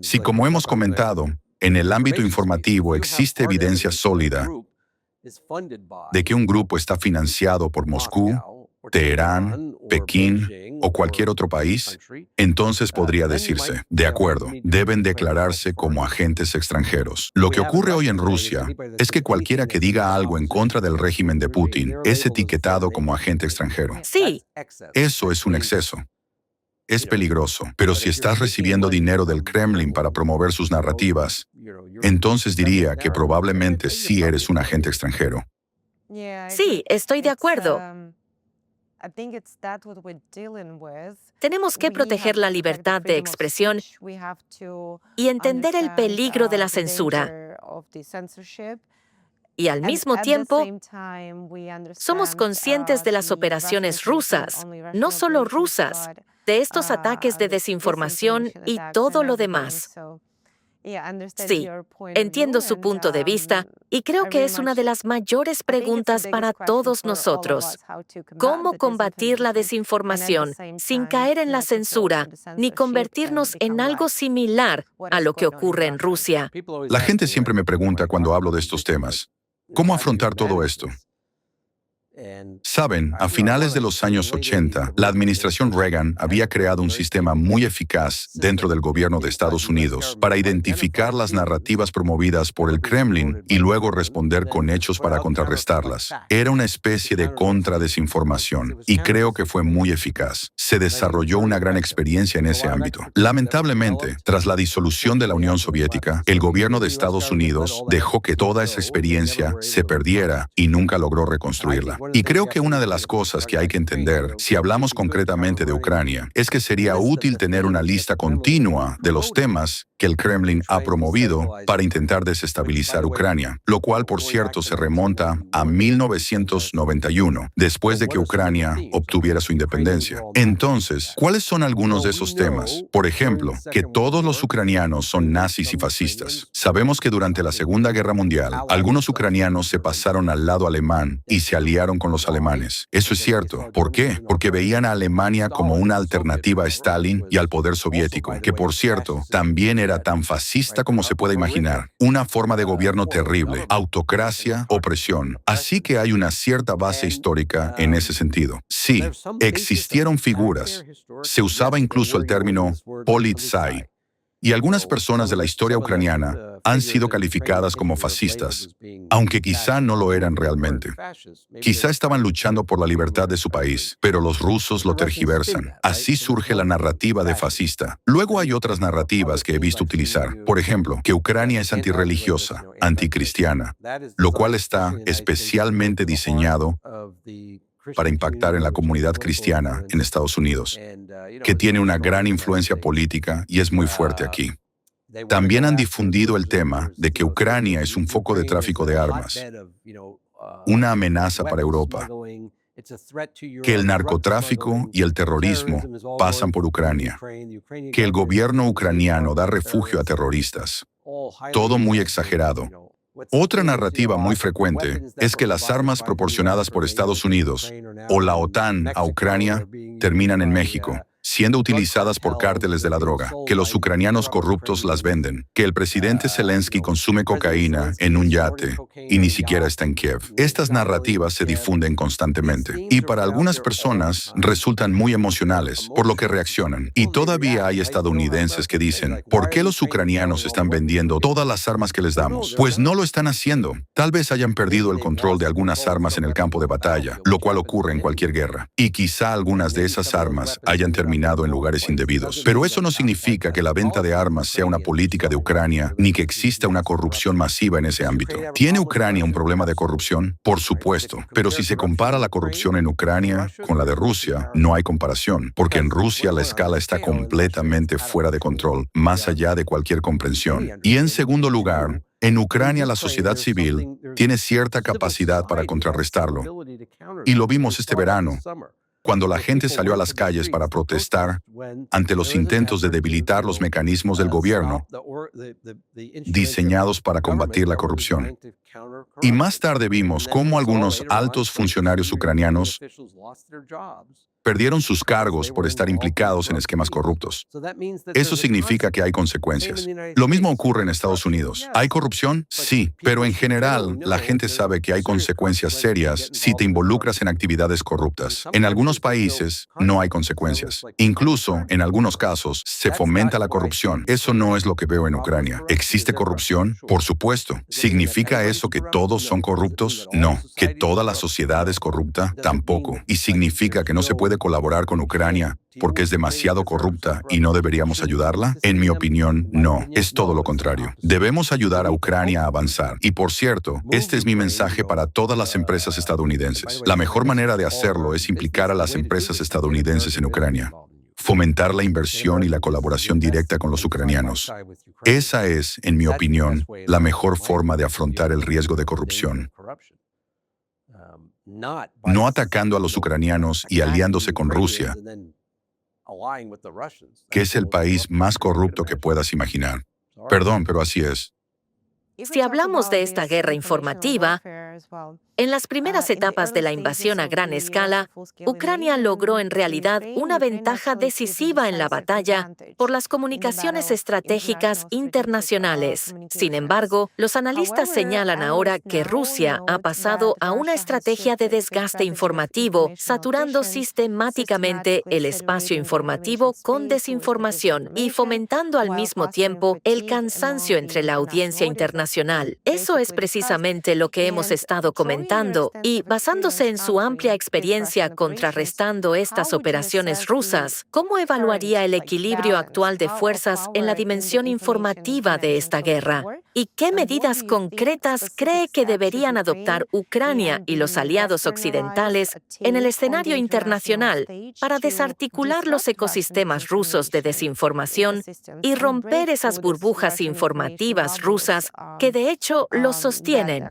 Si, como hemos comentado, en el ámbito informativo existe evidencia sólida de que un grupo está financiado por Moscú, Teherán, Pekín o cualquier otro país, entonces podría decirse, de acuerdo, deben declararse como agentes extranjeros. Lo que ocurre hoy en Rusia es que cualquiera que diga algo en contra del régimen de Putin es etiquetado como agente extranjero. Sí, Eso es un exceso. Es peligroso, pero si estás recibiendo dinero del Kremlin para promover sus narrativas, entonces diría que probablemente sí eres un agente extranjero. sí, estoy de acuerdo. Tenemos que proteger la libertad de expresión y entender el peligro de la censura. Y al mismo tiempo, somos conscientes de las operaciones rusas, no solo rusas, de estos ataques de desinformación y todo lo demás. Sí, entiendo su punto de vista y creo que es una de las mayores preguntas para todos nosotros. ¿Cómo combatir la desinformación sin caer en la censura ni convertirnos en algo similar a lo que ocurre en Rusia? La gente siempre me pregunta cuando hablo de estos temas, ¿cómo afrontar todo esto? Saben, a finales de los años 80, la administración Reagan había creado un sistema muy eficaz dentro del gobierno de Estados Unidos para identificar las narrativas promovidas por el Kremlin y luego responder con hechos para contrarrestarlas. Era una especie de contradesinformación y creo que fue muy eficaz. Se desarrolló una gran experiencia en ese ámbito. Lamentablemente, tras la disolución de la Unión Soviética, el gobierno de Estados Unidos dejó que toda esa experiencia se perdiera y nunca logró reconstruirla. Y creo que una de las cosas que hay que entender, si hablamos concretamente de Ucrania, es que sería útil tener una lista continua de los temas que el Kremlin ha promovido para intentar desestabilizar Ucrania, lo cual, por cierto, se remonta a 1991, después de que Ucrania obtuviera su independencia. Entonces, ¿cuáles son algunos de esos temas? Por ejemplo, que todos los ucranianos son nazis y fascistas. Sabemos que durante la Segunda Guerra Mundial, algunos ucranianos se pasaron al lado alemán y se aliaron con los alemanes. Eso es cierto. ¿Por qué? Porque veían a Alemania como una alternativa a Stalin y al poder soviético, que, por cierto, también era tan fascista como se puede imaginar. Una forma de gobierno terrible, autocracia, opresión. Así que hay una cierta base histórica en ese sentido. Sí, existieron figuras. Se usaba incluso el término politsai. Y algunas personas de la historia ucraniana han sido calificadas como fascistas, aunque quizá no lo eran realmente. Quizá estaban luchando por la libertad de su país, pero los rusos lo tergiversan. Así surge la narrativa de fascista. Luego hay otras narrativas que he visto utilizar. Por ejemplo, que Ucrania es antirreligiosa, anticristiana, lo cual está especialmente diseñado para impactar en la comunidad cristiana en Estados Unidos, que tiene una gran influencia política y es muy fuerte aquí. También han difundido el tema de que Ucrania es un foco de tráfico de armas, una amenaza para Europa, que el narcotráfico y el terrorismo pasan por Ucrania, que el gobierno ucraniano da refugio a terroristas. Todo muy exagerado. Otra narrativa muy frecuente es que las armas proporcionadas por Estados Unidos o la OTAN a Ucrania terminan en México. siendo utilizadas por cárteles de la droga, que los ucranianos corruptos las venden, que el presidente Zelensky consume cocaína en un yate y ni siquiera está en Kiev. Estas narrativas se difunden constantemente y para algunas personas resultan muy emocionales, por lo que reaccionan. Y todavía hay estadounidenses que dicen, ¿por qué los ucranianos están vendiendo todas las armas que les damos? Pues no lo están haciendo. Tal vez hayan perdido el control de algunas armas en el campo de batalla, lo cual ocurre en cualquier guerra. Y quizá algunas de esas armas hayan terminado en lugares indebidos. Pero eso no significa que la venta de armas sea una política de Ucrania, ni que exista una corrupción masiva en ese ámbito. ¿Tiene Ucrania un problema de corrupción? Por supuesto. Pero si se compara la corrupción en Ucrania con la de Rusia, no hay comparación, porque en Rusia la escala está completamente fuera de control, más allá de cualquier comprensión. Y en segundo lugar, en Ucrania la sociedad civil tiene cierta capacidad para contrarrestarlo. Y lo vimos este verano, cuando la gente salió a las calles para protestar ante los intentos de debilitar los mecanismos del gobierno diseñados para combatir la corrupción. Y más tarde vimos cómo algunos altos funcionarios ucranianos perdieron sus cargos por estar implicados en esquemas corruptos. Eso significa que hay consecuencias. Lo mismo ocurre en Estados Unidos. ¿Hay corrupción? Sí, pero en general la gente sabe que hay consecuencias serias si te involucras en actividades corruptas. En algunos países no hay consecuencias. Incluso, en algunos casos, se fomenta la corrupción. Eso no es lo que veo en Ucrania. ¿Existe corrupción? Por supuesto. ¿Significa eso que todos son corruptos? No. ¿Que toda la sociedad es corrupta? Tampoco. ¿Y significa que no se puede colaborar con Ucrania porque es demasiado corrupta y no deberíamos ayudarla? En mi opinión, no. Es todo lo contrario. Debemos ayudar a Ucrania a avanzar. Y por cierto, este es mi mensaje para todas las empresas estadounidenses. La mejor manera de hacerlo es implicar a las empresas estadounidenses en Ucrania. Fomentar la inversión y la colaboración directa con los ucranianos. Esa es, en mi opinión, la mejor forma de afrontar el riesgo de corrupción. No atacando a los ucranianos y aliándose con Rusia, que es el país más corrupto que puedas imaginar. Perdón, pero así es. Si hablamos de esta guerra informativa, en las primeras etapas de la invasión a gran escala, Ucrania logró en realidad una ventaja decisiva en la batalla por las comunicaciones estratégicas internacionales. Sin embargo, los analistas señalan ahora que Rusia ha pasado a una estrategia de desgaste informativo, saturando sistemáticamente el espacio informativo con desinformación y fomentando al mismo tiempo el cansancio entre la audiencia internacional. Eso es precisamente lo que hemos estado comentando. Y basándose en su amplia experiencia contrarrestando estas operaciones rusas, ¿cómo evaluaría el equilibrio actual de fuerzas en la dimensión informativa de esta guerra? ¿Y qué medidas concretas cree que deberían adoptar Ucrania y los aliados occidentales en el escenario internacional para desarticular los ecosistemas rusos de desinformación y romper esas burbujas informativas rusas que de hecho los sostienen?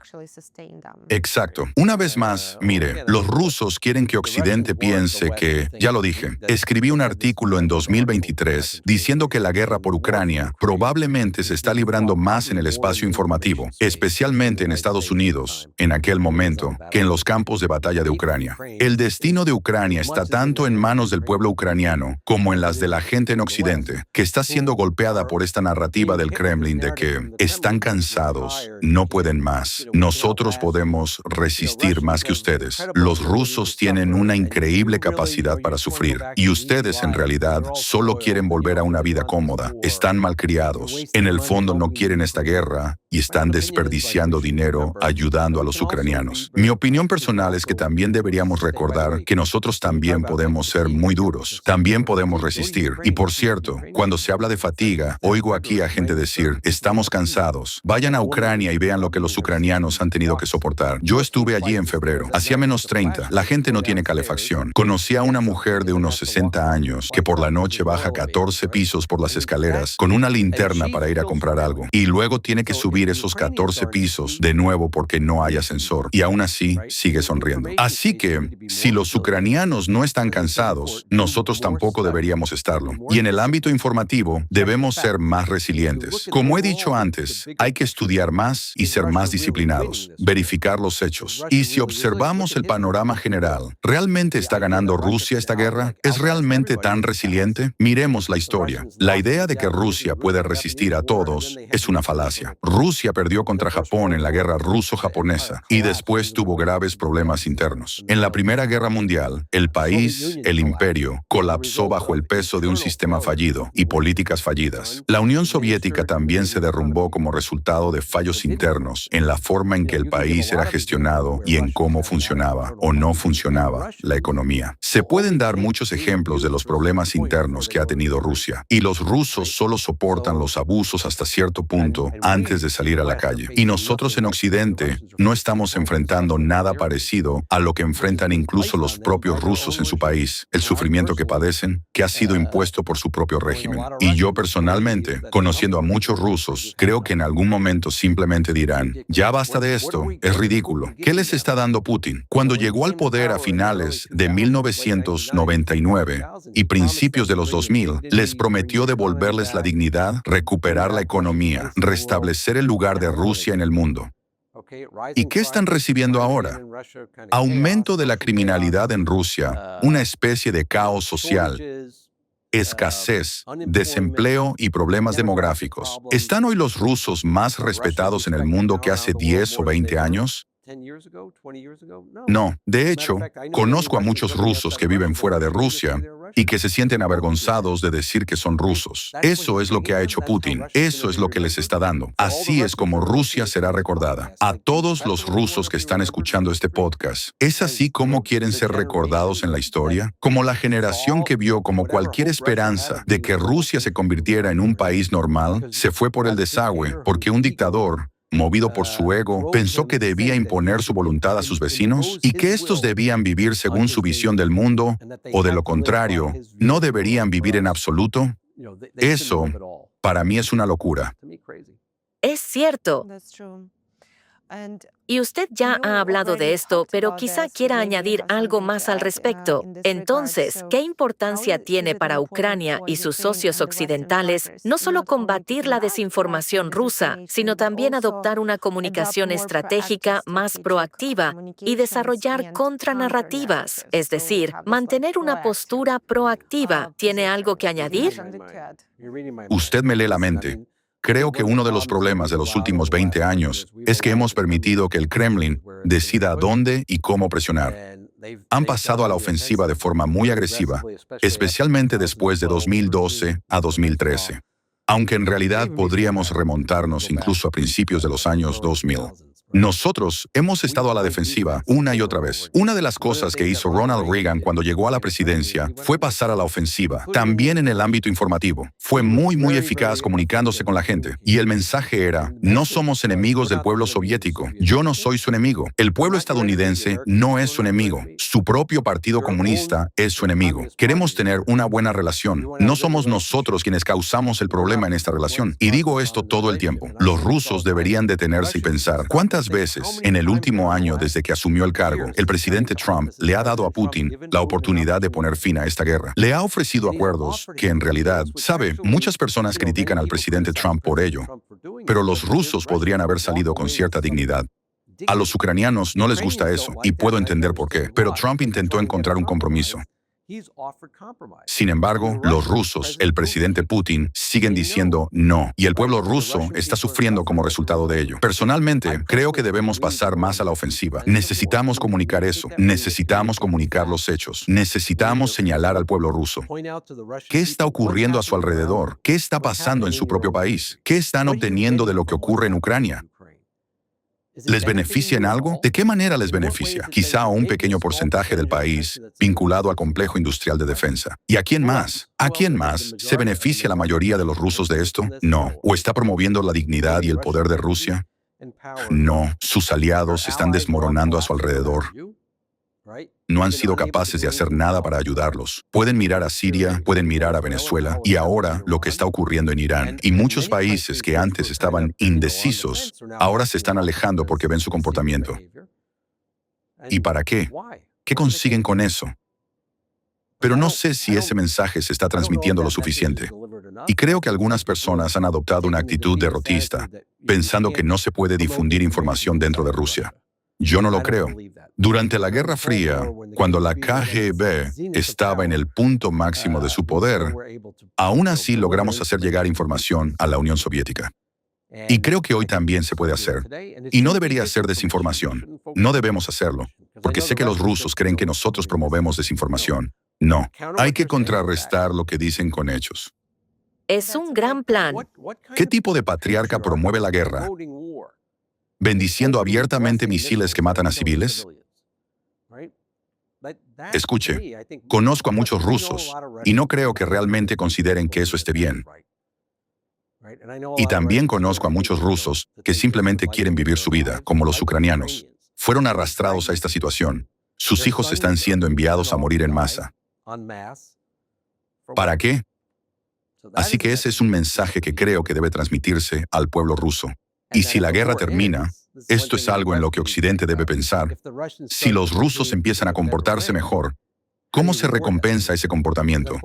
Exacto. Una vez más, mire, los rusos quieren que Occidente piense que, ya lo dije, escribí un artículo en 2023 diciendo que la guerra por Ucrania probablemente se está librando más en el espacio informativo, especialmente en Estados Unidos, en aquel momento, que en los campos de batalla de Ucrania. El destino de Ucrania está tanto en manos del pueblo ucraniano como en las de la gente en Occidente, que está siendo golpeada por esta narrativa del Kremlin de que están cansados, no pueden más, nosotros podemos resistir más que ustedes. Los rusos tienen una increíble capacidad para sufrir y ustedes en realidad solo quieren volver a una vida cómoda. Están malcriados. En el fondo no quieren esta guerra y están desperdiciando dinero ayudando a los ucranianos. Mi opinión personal es que también deberíamos recordar que nosotros también podemos ser muy duros. También podemos resistir. Y por cierto, cuando se habla de fatiga, oigo aquí a gente decir, estamos cansados. Vayan a Ucrania y vean lo que los ucranianos han tenido que soportar. Yo estuve allí en febrero. Hacía menos 30. La gente no tiene calefacción. Conocí a una mujer de unos 60 años que por la noche baja 14 pisos por las escaleras con una linterna para ir a comprar algo. Y luego tiene que subir subir esos 14 pisos de nuevo porque no hay ascensor. Y aún así, sigue sonriendo. Así que, si los ucranianos no están cansados, nosotros tampoco deberíamos estarlo. Y en el ámbito informativo, debemos ser más resilientes. Como he dicho antes, hay que estudiar más y ser más disciplinados, verificar los hechos. Y si observamos el panorama general, ¿realmente está ganando Rusia esta guerra? ¿Es realmente tan resiliente? Miremos la historia. La idea de que Rusia puede resistir a todos es una falacia. Rusia perdió contra Japón en la guerra ruso-japonesa y después tuvo graves problemas internos. En la Primera Guerra Mundial, el país, el imperio, colapsó bajo el peso de un sistema fallido y políticas fallidas. La Unión Soviética también se derrumbó como resultado de fallos internos en la forma en que el país era gestionado y en cómo funcionaba o no funcionaba la economía. Se pueden dar muchos ejemplos de los problemas internos que ha tenido Rusia, y los rusos solo soportan los abusos hasta cierto punto antes de salir a la calle. Y nosotros en Occidente no estamos enfrentando nada parecido a lo que enfrentan incluso los propios rusos en su país, el sufrimiento que padecen, que ha sido impuesto por su propio régimen. Y yo personalmente, conociendo a muchos rusos, creo que en algún momento simplemente dirán, ya basta de esto, es ridículo. ¿Qué les está dando Putin? Cuando llegó al poder a finales de 1999 y principios de los 2000, les prometió devolverles la dignidad, recuperar la economía, restablecer el lugar de Rusia en el mundo. ¿Y qué están recibiendo ahora? Aumento de la criminalidad en Rusia, una especie de caos social, escasez, desempleo y problemas demográficos. ¿Están hoy los rusos más respetados en el mundo que hace 10 o 20 años? No. De hecho, conozco a muchos rusos que viven fuera de Rusia y que se sienten avergonzados de decir que son rusos. Eso es lo que ha hecho Putin. Eso es lo que les está dando. Así es como Rusia será recordada. A todos los rusos que están escuchando este podcast, ¿es así como quieren ser recordados en la historia? Como la generación que vio como cualquier esperanza de que Rusia se convirtiera en un país normal, se fue por el desagüe porque un dictador, movido por su ego, pensó que debía imponer su voluntad a sus vecinos y que estos debían vivir según su visión del mundo, o de lo contrario, no deberían vivir en absoluto. Eso, para mí, es una locura. Es cierto. Y usted ya ha hablado de esto, pero quizá quiera añadir algo más al respecto. Entonces, ¿qué importancia tiene para Ucrania y sus socios occidentales no solo combatir la desinformación rusa, sino también adoptar una comunicación estratégica más proactiva y desarrollar contranarrativas? Es decir, mantener una postura proactiva. ¿Tiene algo que añadir? Usted me lee la mente. Creo que uno de los problemas de los últimos 20 años es que hemos permitido que el Kremlin decida dónde y cómo presionar. Han pasado a la ofensiva de forma muy agresiva, especialmente después de 2012 a 2013, aunque en realidad podríamos remontarnos incluso a principios de los años 2000. Nosotros hemos estado a la defensiva una y otra vez. Una de las cosas que hizo Ronald Reagan cuando llegó a la presidencia fue pasar a la ofensiva, también en el ámbito informativo. Fue muy eficaz comunicándose con la gente. Y el mensaje era, no somos enemigos del pueblo soviético. Yo no soy su enemigo. El pueblo estadounidense no es su enemigo. Su propio partido comunista es su enemigo. Queremos tener una buena relación. No somos nosotros quienes causamos el problema en esta relación. Y digo esto todo el tiempo. Los rusos deberían detenerse y pensar, ¿cuántas veces en el último año desde que asumió el cargo, el presidente Trump le ha dado a Putin la oportunidad de poner fin a esta guerra? Le ha ofrecido acuerdos que en realidad, sabe, muchas personas critican al presidente Trump por ello, pero los rusos podrían haber salido con cierta dignidad. A los ucranianos no les gusta eso, y puedo entender por qué, pero Trump intentó encontrar un compromiso. Sin embargo, los rusos, el presidente Putin, siguen diciendo no, y el pueblo ruso está sufriendo como resultado de ello. Personalmente, creo que debemos pasar más a la ofensiva. Necesitamos comunicar eso, necesitamos comunicar los hechos, necesitamos señalar al pueblo ruso. ¿Qué está ocurriendo a su alrededor? ¿Qué está pasando en su propio país? ¿Qué están obteniendo de lo que ocurre en Ucrania? ¿Les beneficia en algo? ¿De qué manera les beneficia? Quizá a un pequeño porcentaje del país vinculado al complejo industrial de defensa. ¿Y a quién más? ¿A quién más se beneficia la mayoría de los rusos de esto? No. ¿O está promoviendo la dignidad y el poder de Rusia? No. Sus aliados se están desmoronando a su alrededor. No han sido capaces de hacer nada para ayudarlos. Pueden mirar a Siria, pueden mirar a Venezuela y ahora lo que está ocurriendo en Irán. Y muchos países que antes estaban indecisos, ahora se están alejando porque ven su comportamiento. ¿Y para qué? ¿Qué consiguen con eso? Pero no sé si ese mensaje se está transmitiendo lo suficiente. Y creo que algunas personas han adoptado una actitud derrotista, pensando que no se puede difundir información dentro de Rusia. Yo no lo creo. Durante la Guerra Fría, cuando la KGB estaba en el punto máximo de su poder, aún así logramos hacer llegar información a la Unión Soviética. Y creo que hoy también se puede hacer. Y no debería ser desinformación. No debemos hacerlo, porque sé que los rusos creen que nosotros promovemos desinformación. No, hay que contrarrestar lo que dicen con hechos. Es un gran plan. ¿Qué tipo de patriarca promueve la guerra? ¿Bendiciendo abiertamente misiles que matan a civiles? Escuche, conozco a muchos rusos y no creo que realmente consideren que eso esté bien. Y también conozco a muchos rusos que simplemente quieren vivir su vida, como los ucranianos. Fueron arrastrados a esta situación. Sus hijos están siendo enviados a morir en masa. ¿Para qué? Así que ese es un mensaje que creo que debe transmitirse al pueblo ruso. Y si la guerra termina, esto es algo en lo que Occidente debe pensar. Si los rusos empiezan a comportarse mejor, ¿cómo se recompensa ese comportamiento?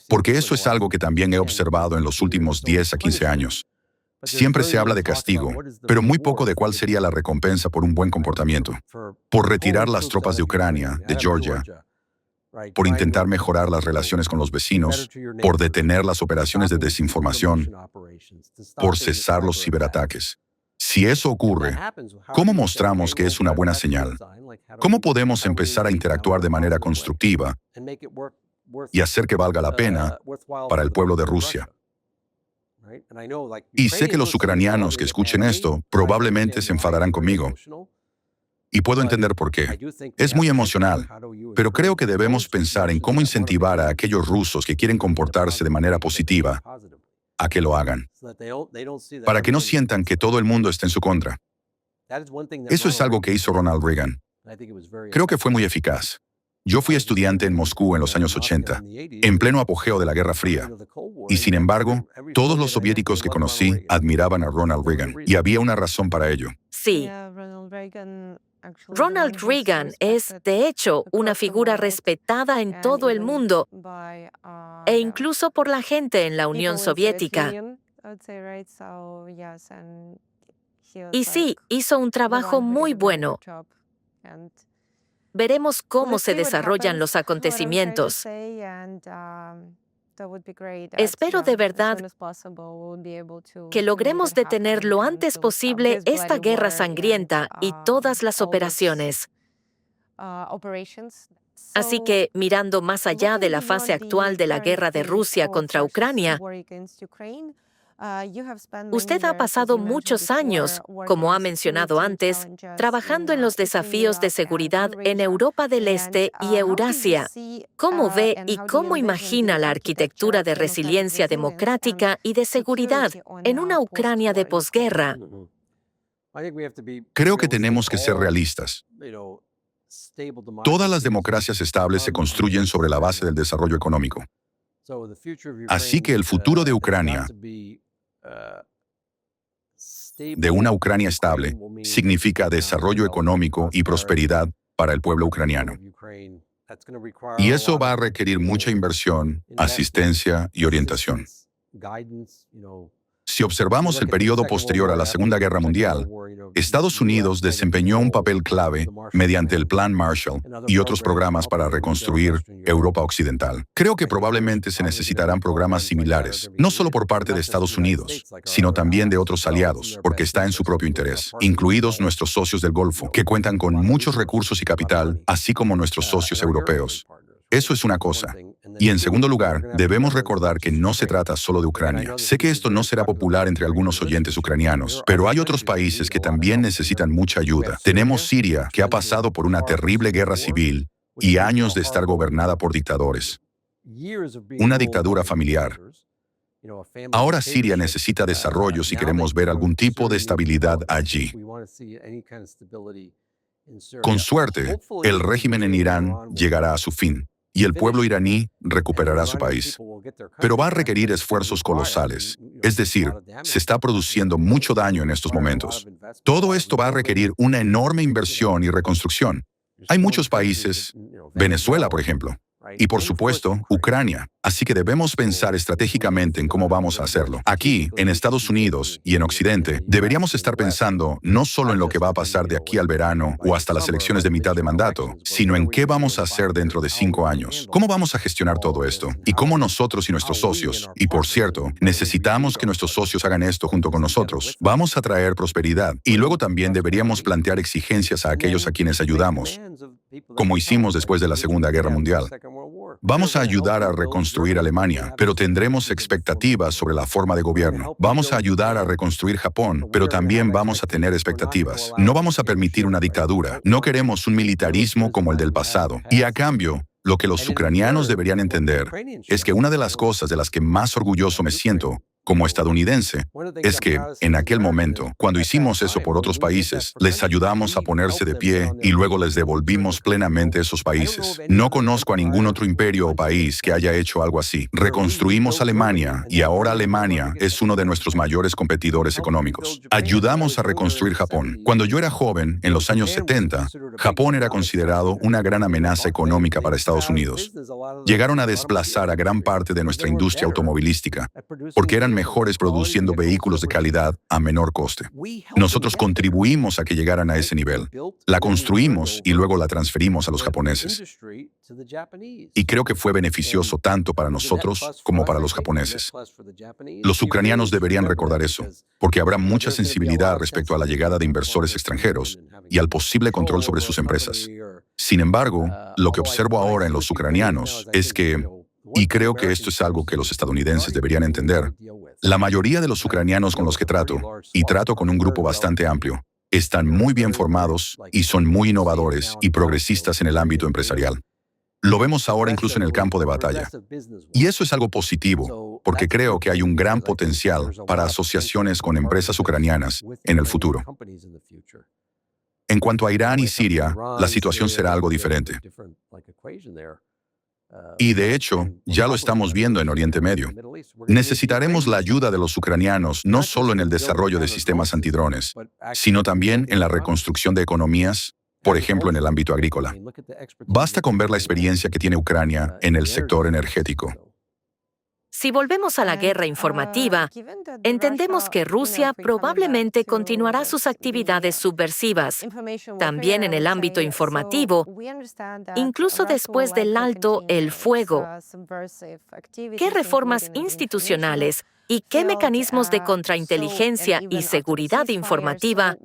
Porque eso es algo que también he observado en los últimos 10 a 15 años. Siempre se habla de castigo, pero muy poco de cuál sería la recompensa por un buen comportamiento. Por retirar las tropas de Ucrania, de Georgia, por intentar mejorar las relaciones con los vecinos, por detener las operaciones de desinformación, por cesar los ciberataques. Si eso ocurre, ¿cómo mostramos que es una buena señal? ¿Cómo podemos empezar a interactuar de manera constructiva y hacer que valga la pena para el pueblo de Rusia? Y sé que los ucranianos que escuchen esto probablemente se enfadarán conmigo. Y puedo entender por qué. Es muy emocional, pero creo que debemos pensar en cómo incentivar a aquellos rusos que quieren comportarse de manera positiva a que lo hagan, para que no sientan que todo el mundo está en su contra. Eso es algo que hizo Ronald Reagan. Creo que fue muy eficaz. Yo fui estudiante en Moscú en los años 80, en pleno apogeo de la Guerra Fría. Y sin embargo, todos los soviéticos que conocí admiraban a Ronald Reagan, y había una razón para ello. Sí. Ronald Reagan es, de hecho, una figura respetada en todo el mundo e incluso por la gente en la Unión Soviética. Y sí, hizo un trabajo muy bueno. Veremos cómo se desarrollan los acontecimientos. Espero de verdad que logremos detener lo antes posible esta guerra sangrienta y todas las operaciones. Así que, mirando más allá de la fase actual de la guerra de Rusia contra Ucrania, usted ha pasado muchos años, como ha mencionado antes, trabajando en los desafíos de seguridad en Europa del Este y Eurasia. ¿Cómo ve y cómo imagina la arquitectura de resiliencia democrática y de seguridad en una Ucrania de posguerra? Creo que tenemos que ser realistas. Todas las democracias estables se construyen sobre la base del desarrollo económico. Así que el futuro de Ucrania, de una Ucrania estable, significa desarrollo económico y prosperidad para el pueblo ucraniano. Y eso va a requerir mucha inversión, asistencia y orientación. Si observamos el periodo posterior a la Segunda Guerra Mundial, Estados Unidos desempeñó un papel clave mediante el Plan Marshall y otros programas para reconstruir Europa Occidental. Creo que probablemente se necesitarán programas similares, no solo por parte de Estados Unidos, sino también de otros aliados, porque está en su propio interés, incluidos nuestros socios del Golfo, que cuentan con muchos recursos y capital, así como nuestros socios europeos. Eso es una cosa. Y en segundo lugar, debemos recordar que no se trata solo de Ucrania. Sé que esto no será popular entre algunos oyentes ucranianos, pero hay otros países que también necesitan mucha ayuda. Tenemos Siria, que ha pasado por una terrible guerra civil y años de estar gobernada por dictadores. Una dictadura familiar. Ahora Siria necesita desarrollo si queremos ver algún tipo de estabilidad allí. Con suerte, el régimen en Irán llegará a su fin y el pueblo iraní recuperará su país. Pero va a requerir esfuerzos colosales. Es decir, se está produciendo mucho daño en estos momentos. Todo esto va a requerir una enorme inversión y reconstrucción. Hay muchos países, Venezuela, por ejemplo, y por supuesto, Ucrania. Así que debemos pensar estratégicamente en cómo vamos a hacerlo. Aquí, en Estados Unidos y en Occidente, deberíamos estar pensando no solo en lo que va a pasar de aquí al verano o hasta las elecciones de mitad de mandato, sino en qué vamos a hacer dentro de 5 años. ¿Cómo vamos a gestionar todo esto? Y cómo nosotros y nuestros socios, y por cierto, necesitamos que nuestros socios hagan esto junto con nosotros, vamos a traer prosperidad. Y luego también deberíamos plantear exigencias a aquellos a quienes ayudamos, como hicimos después de la Segunda Guerra Mundial. Vamos a ayudar a reconstruir Alemania, pero tendremos expectativas sobre la forma de gobierno. Vamos a ayudar a reconstruir Japón, pero también vamos a tener expectativas. No vamos a permitir una dictadura. No queremos un militarismo como el del pasado. Y a cambio, lo que los ucranianos deberían entender es que una de las cosas de las que más orgulloso me siento como estadounidense, es que, en aquel momento, cuando hicimos eso por otros países, les ayudamos a ponerse de pie y luego les devolvimos plenamente esos países. No conozco a ningún otro imperio o país que haya hecho algo así. Reconstruimos Alemania y ahora Alemania es uno de nuestros mayores competidores económicos. Ayudamos a reconstruir Japón. Cuando yo era joven, en los años 70, Japón era considerado una gran amenaza económica para Estados Unidos. Llegaron a desplazar a gran parte de nuestra industria automovilística, porque eran mejores produciendo vehículos de calidad a menor coste. Nosotros contribuimos a que llegaran a ese nivel. La construimos y luego la transferimos a los japoneses. Y creo que fue beneficioso tanto para nosotros como para los japoneses. Los ucranianos deberían recordar eso, porque habrá mucha sensibilidad respecto a la llegada de inversores extranjeros y al posible control sobre sus empresas. Sin embargo, lo que observo ahora en los ucranianos es que, y creo que esto es algo que los estadounidenses deberían entender, la mayoría de los ucranianos con los que trato, y trato con un grupo bastante amplio, están muy bien formados y son muy innovadores y progresistas en el ámbito empresarial. Lo vemos ahora incluso en el campo de batalla. Y eso es algo positivo, porque creo que hay un gran potencial para asociaciones con empresas ucranianas en el futuro. En cuanto a Irán y Siria, la situación será algo diferente. Y de hecho, ya lo estamos viendo en Oriente Medio. Necesitaremos la ayuda de los ucranianos no solo en el desarrollo de sistemas antidrones, sino también en la reconstrucción de economías, por ejemplo en el ámbito agrícola. Basta con ver la experiencia que tiene Ucrania en el sector energético. Si volvemos a la guerra informativa, entendemos que Rusia probablemente continuará sus actividades subversivas, también en el ámbito informativo, incluso después del alto el fuego. ¿Qué reformas institucionales y qué mecanismos de contrainteligencia y seguridad informativa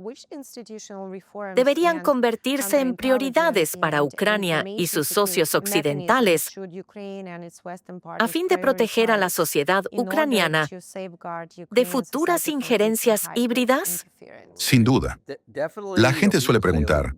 deberían convertirse en prioridades para Ucrania y sus socios occidentales a fin de proteger a la sociedad ucraniana de futuras injerencias híbridas? Sin duda. La gente suele preguntar,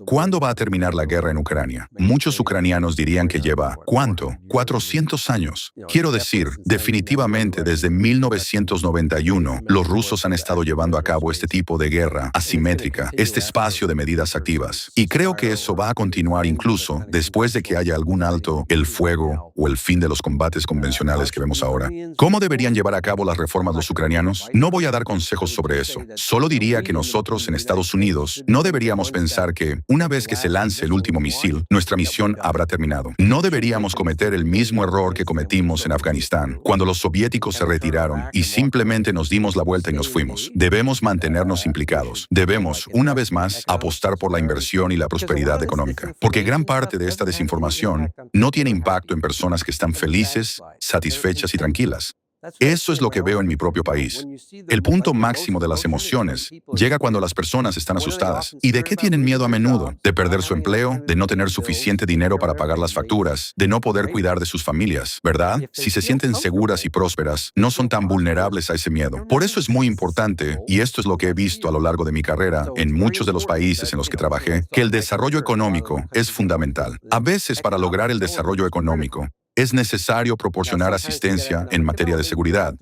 ¿cuándo va a terminar la guerra en Ucrania? Muchos ucranianos dirían que lleva, ¿cuánto? 400 años. Quiero decir, definitivamente desde 1991, los rusos han estado llevando a cabo este tipo de guerra asimétrica, este espacio de medidas activas. Y creo que eso va a continuar incluso después de que haya algún alto el fuego o el fin de los combates convencionales que vemos ahora. ¿Cómo deberían llevar a cabo las reformas los ucranianos? No voy a dar consejos sobre eso. Solo diría que nosotros en Estados Unidos no deberíamos pensar que, una vez que se lance el último misil, nuestra misión habrá terminado. No deberíamos cometer el mismo error que cometimos en Afganistán, cuando los soviéticos se retiraron y simplemente nos dimos la vuelta y nos fuimos. Debemos mantenernos implicados. Debemos, una vez más, apostar por la inversión y la prosperidad económica. Porque gran parte de esta desinformación no tiene impacto en personas que están felices, satisfechas y tranquilas. Eso es lo que veo en mi propio país. El punto máximo de las emociones llega cuando las personas están asustadas. ¿Y de qué tienen miedo a menudo? De perder su empleo, de no tener suficiente dinero para pagar las facturas, de no poder cuidar de sus familias, ¿verdad? Si se sienten seguras y prósperas, no son tan vulnerables a ese miedo. Por eso es muy importante, y esto es lo que he visto a lo largo de mi carrera en muchos de los países en los que trabajé, que el desarrollo económico es fundamental. A veces, para lograr el desarrollo económico, Es necesario proporcionar asistencia en materia de seguridad,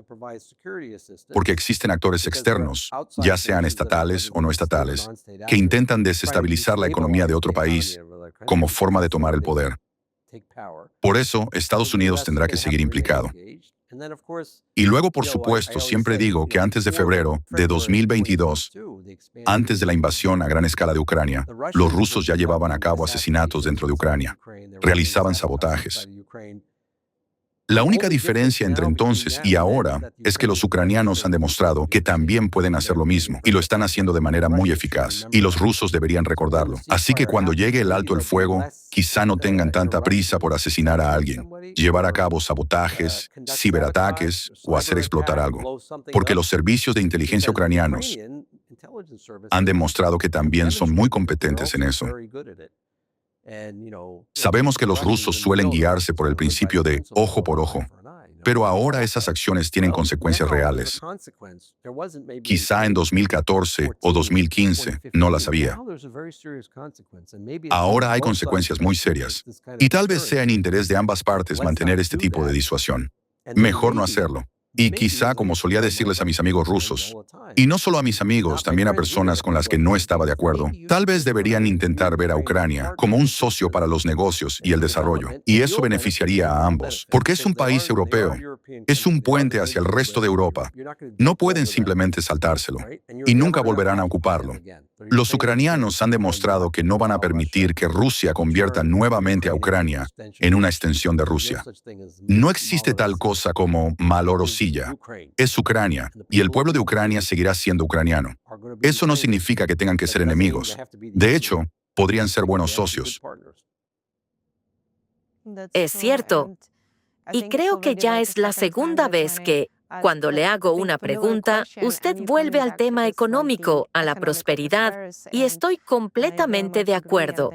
porque existen actores externos, ya sean estatales o no estatales, que intentan desestabilizar la economía de otro país como forma de tomar el poder. Por eso, Estados Unidos tendrá que seguir implicado. Y luego, por supuesto, siempre digo que antes de febrero de 2022, antes de la invasión a gran escala de Ucrania, los rusos ya llevaban a cabo asesinatos dentro de Ucrania, realizaban sabotajes. La única diferencia entre entonces y ahora es que los ucranianos han demostrado que también pueden hacer lo mismo, y lo están haciendo de manera muy eficaz, y los rusos deberían recordarlo. Así que cuando llegue el alto el fuego, quizá no tengan tanta prisa por asesinar a alguien, llevar a cabo sabotajes, ciberataques o hacer explotar algo, porque los servicios de inteligencia ucranianos han demostrado que también son muy competentes en eso. Sabemos que los rusos suelen guiarse por el principio de ojo por ojo, pero ahora esas acciones tienen consecuencias reales. Quizá en 2014 o 2015 no las había. Ahora hay consecuencias muy serias, y tal vez sea en interés de ambas partes mantener este tipo de disuasión. Mejor no hacerlo. Y quizá, como solía decirles a mis amigos rusos, y no solo a mis amigos, también a personas con las que no estaba de acuerdo, tal vez deberían intentar ver a Ucrania como un socio para los negocios y el desarrollo. Y eso beneficiaría a ambos, porque es un país europeo, es un puente hacia el resto de Europa. No pueden simplemente saltárselo, y nunca volverán a ocuparlo. Los ucranianos han demostrado que no van a permitir que Rusia convierta nuevamente a Ucrania en una extensión de Rusia. No existe tal cosa como Malorosilla. Es Ucrania, y el pueblo de Ucrania seguirá siendo ucraniano. Eso no significa que tengan que ser enemigos. De hecho, podrían ser buenos socios. Es cierto. Y creo que ya es la segunda vez que, cuando le hago una pregunta, usted vuelve al tema económico, a la prosperidad, y estoy completamente de acuerdo.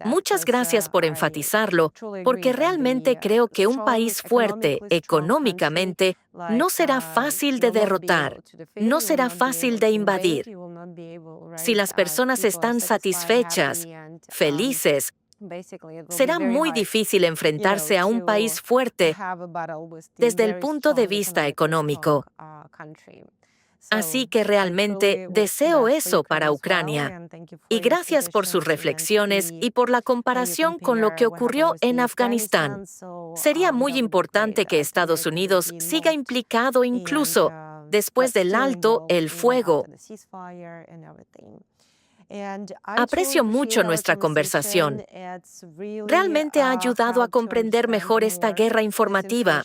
Muchas gracias por enfatizarlo, porque realmente creo que un país fuerte económicamente no será fácil de derrotar, no será fácil de invadir. Si las personas están satisfechas, felices, será muy difícil enfrentarse a un país fuerte desde el punto de vista económico. Así que realmente deseo eso para Ucrania. Y gracias por sus reflexiones y por la comparación con lo que ocurrió en Afganistán. Sería muy importante que Estados Unidos siga implicado incluso después del alto el fuego. Aprecio mucho nuestra conversación. Realmente ha ayudado a comprender mejor esta guerra informativa.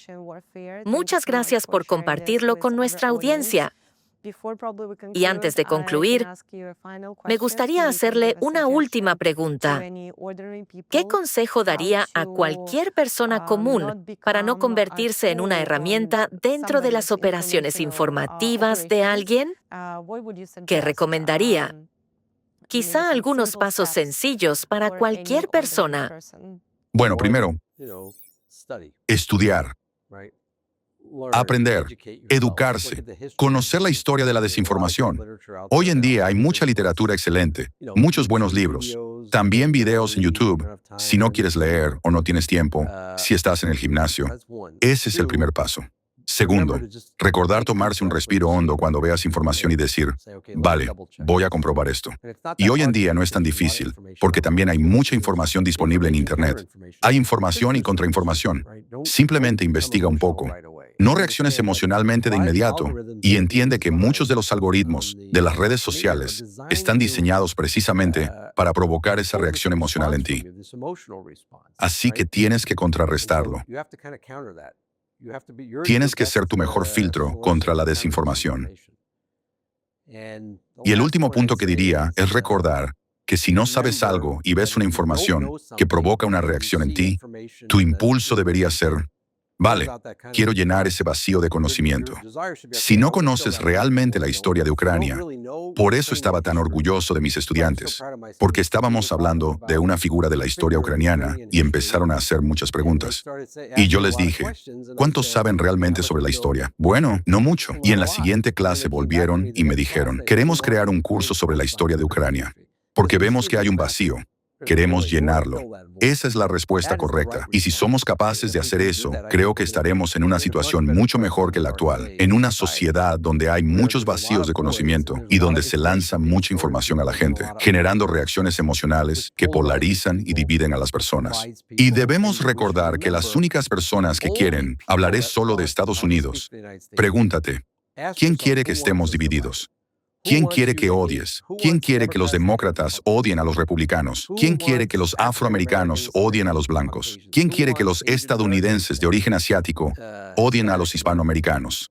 Muchas gracias por compartirlo con nuestra audiencia. Y antes de concluir, me gustaría hacerle una última pregunta. ¿Qué consejo daría a cualquier persona común para no convertirse en una herramienta dentro de las operaciones informativas de alguien? ¿Qué recomendaría? Quizá algunos pasos sencillos para cualquier persona. Bueno, primero, estudiar, aprender, educarse, conocer la historia de la desinformación. Hoy en día hay mucha literatura excelente, muchos buenos libros, también videos en YouTube, si no quieres leer o no tienes tiempo, si estás en el gimnasio. Ese es el primer paso. Segundo, recordar tomarse un respiro hondo cuando veas información y decir, vale, voy a comprobar esto. Y hoy en día no es tan difícil, porque también hay mucha información disponible en Internet. Hay información y contrainformación. Simplemente investiga un poco. No reacciones emocionalmente de inmediato y entiende que muchos de los algoritmos de las redes sociales están diseñados precisamente para provocar esa reacción emocional en ti. Así que tienes que contrarrestarlo. Tienes que ser tu mejor filtro contra la desinformación. Y el último punto que diría es recordar que si no sabes algo y ves una información que provoca una reacción en ti, tu impulso debería ser, vale, quiero llenar ese vacío de conocimiento. Si no conoces realmente la historia de Ucrania, por eso estaba tan orgulloso de mis estudiantes, porque estábamos hablando de una figura de la historia ucraniana y empezaron a hacer muchas preguntas. Y yo les dije, ¿cuántos saben realmente sobre la historia? Bueno, no mucho. Y en la siguiente clase volvieron y me dijeron, queremos crear un curso sobre la historia de Ucrania, porque vemos que hay un vacío. Queremos llenarlo. Esa es la respuesta correcta. Y si somos capaces de hacer eso, creo que estaremos en una situación mucho mejor que la actual, en una sociedad donde hay muchos vacíos de conocimiento y donde se lanza mucha información a la gente, generando reacciones emocionales que polarizan y dividen a las personas. Y debemos recordar que las únicas personas que quieren, hablaré solo de Estados Unidos. Pregúntate, ¿quién quiere que estemos divididos? ¿Quién quiere que odies? ¿Quién quiere que los demócratas odien a los republicanos? ¿Quién quiere que los afroamericanos odien a los blancos? ¿Quién quiere que los estadounidenses de origen asiático odien a los hispanoamericanos?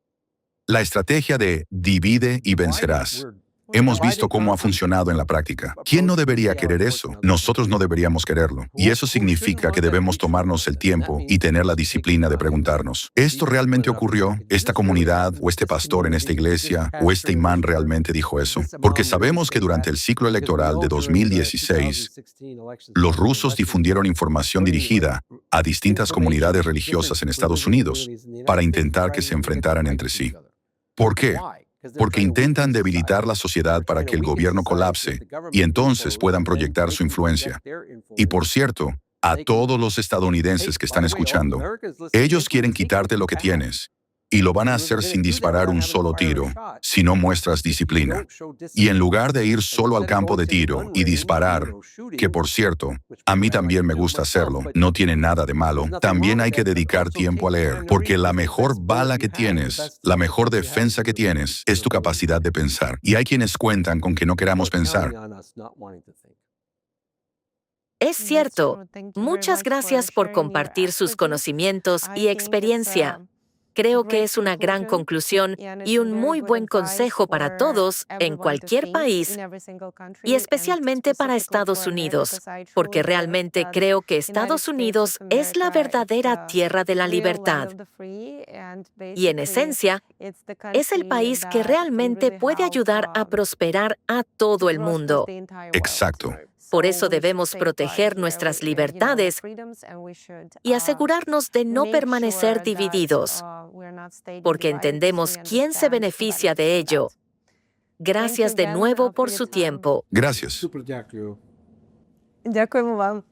La estrategia de divide y vencerás. Hemos visto cómo ha funcionado en la práctica. ¿Quién no debería querer eso? Nosotros no deberíamos quererlo. Y eso significa que debemos tomarnos el tiempo y tener la disciplina de preguntarnos, ¿esto realmente ocurrió? ¿Esta comunidad o este pastor en esta iglesia o este imán realmente dijo eso? Porque sabemos que durante el ciclo electoral de 2016, los rusos difundieron información dirigida a distintas comunidades religiosas en Estados Unidos para intentar que se enfrentaran entre sí. ¿Por qué? Porque intentan debilitar la sociedad para que el gobierno colapse y entonces puedan proyectar su influencia. Y por cierto, a todos los estadounidenses que están escuchando, ellos quieren quitarte lo que tienes y lo van a hacer sin disparar un solo tiro, si no muestras disciplina. Y en lugar de ir solo al campo de tiro y disparar, que por cierto, a mí también me gusta hacerlo, no tiene nada de malo, también hay que dedicar tiempo a leer, porque la mejor bala que tienes, la mejor defensa que tienes, es tu capacidad de pensar. Y hay quienes cuentan con que no queramos pensar. Es cierto. Muchas gracias por compartir sus conocimientos y experiencia. Creo que es una gran conclusión y un muy buen consejo para todos en cualquier país y especialmente para Estados Unidos, porque realmente creo que Estados Unidos es la verdadera tierra de la libertad. Y en esencia, es el país que realmente puede ayudar a prosperar a todo el mundo. Exacto. Por eso debemos proteger nuestras libertades y asegurarnos de no permanecer divididos, porque entendemos quién se beneficia de ello. Gracias de nuevo por su tiempo. Gracias. Дякуємо вам.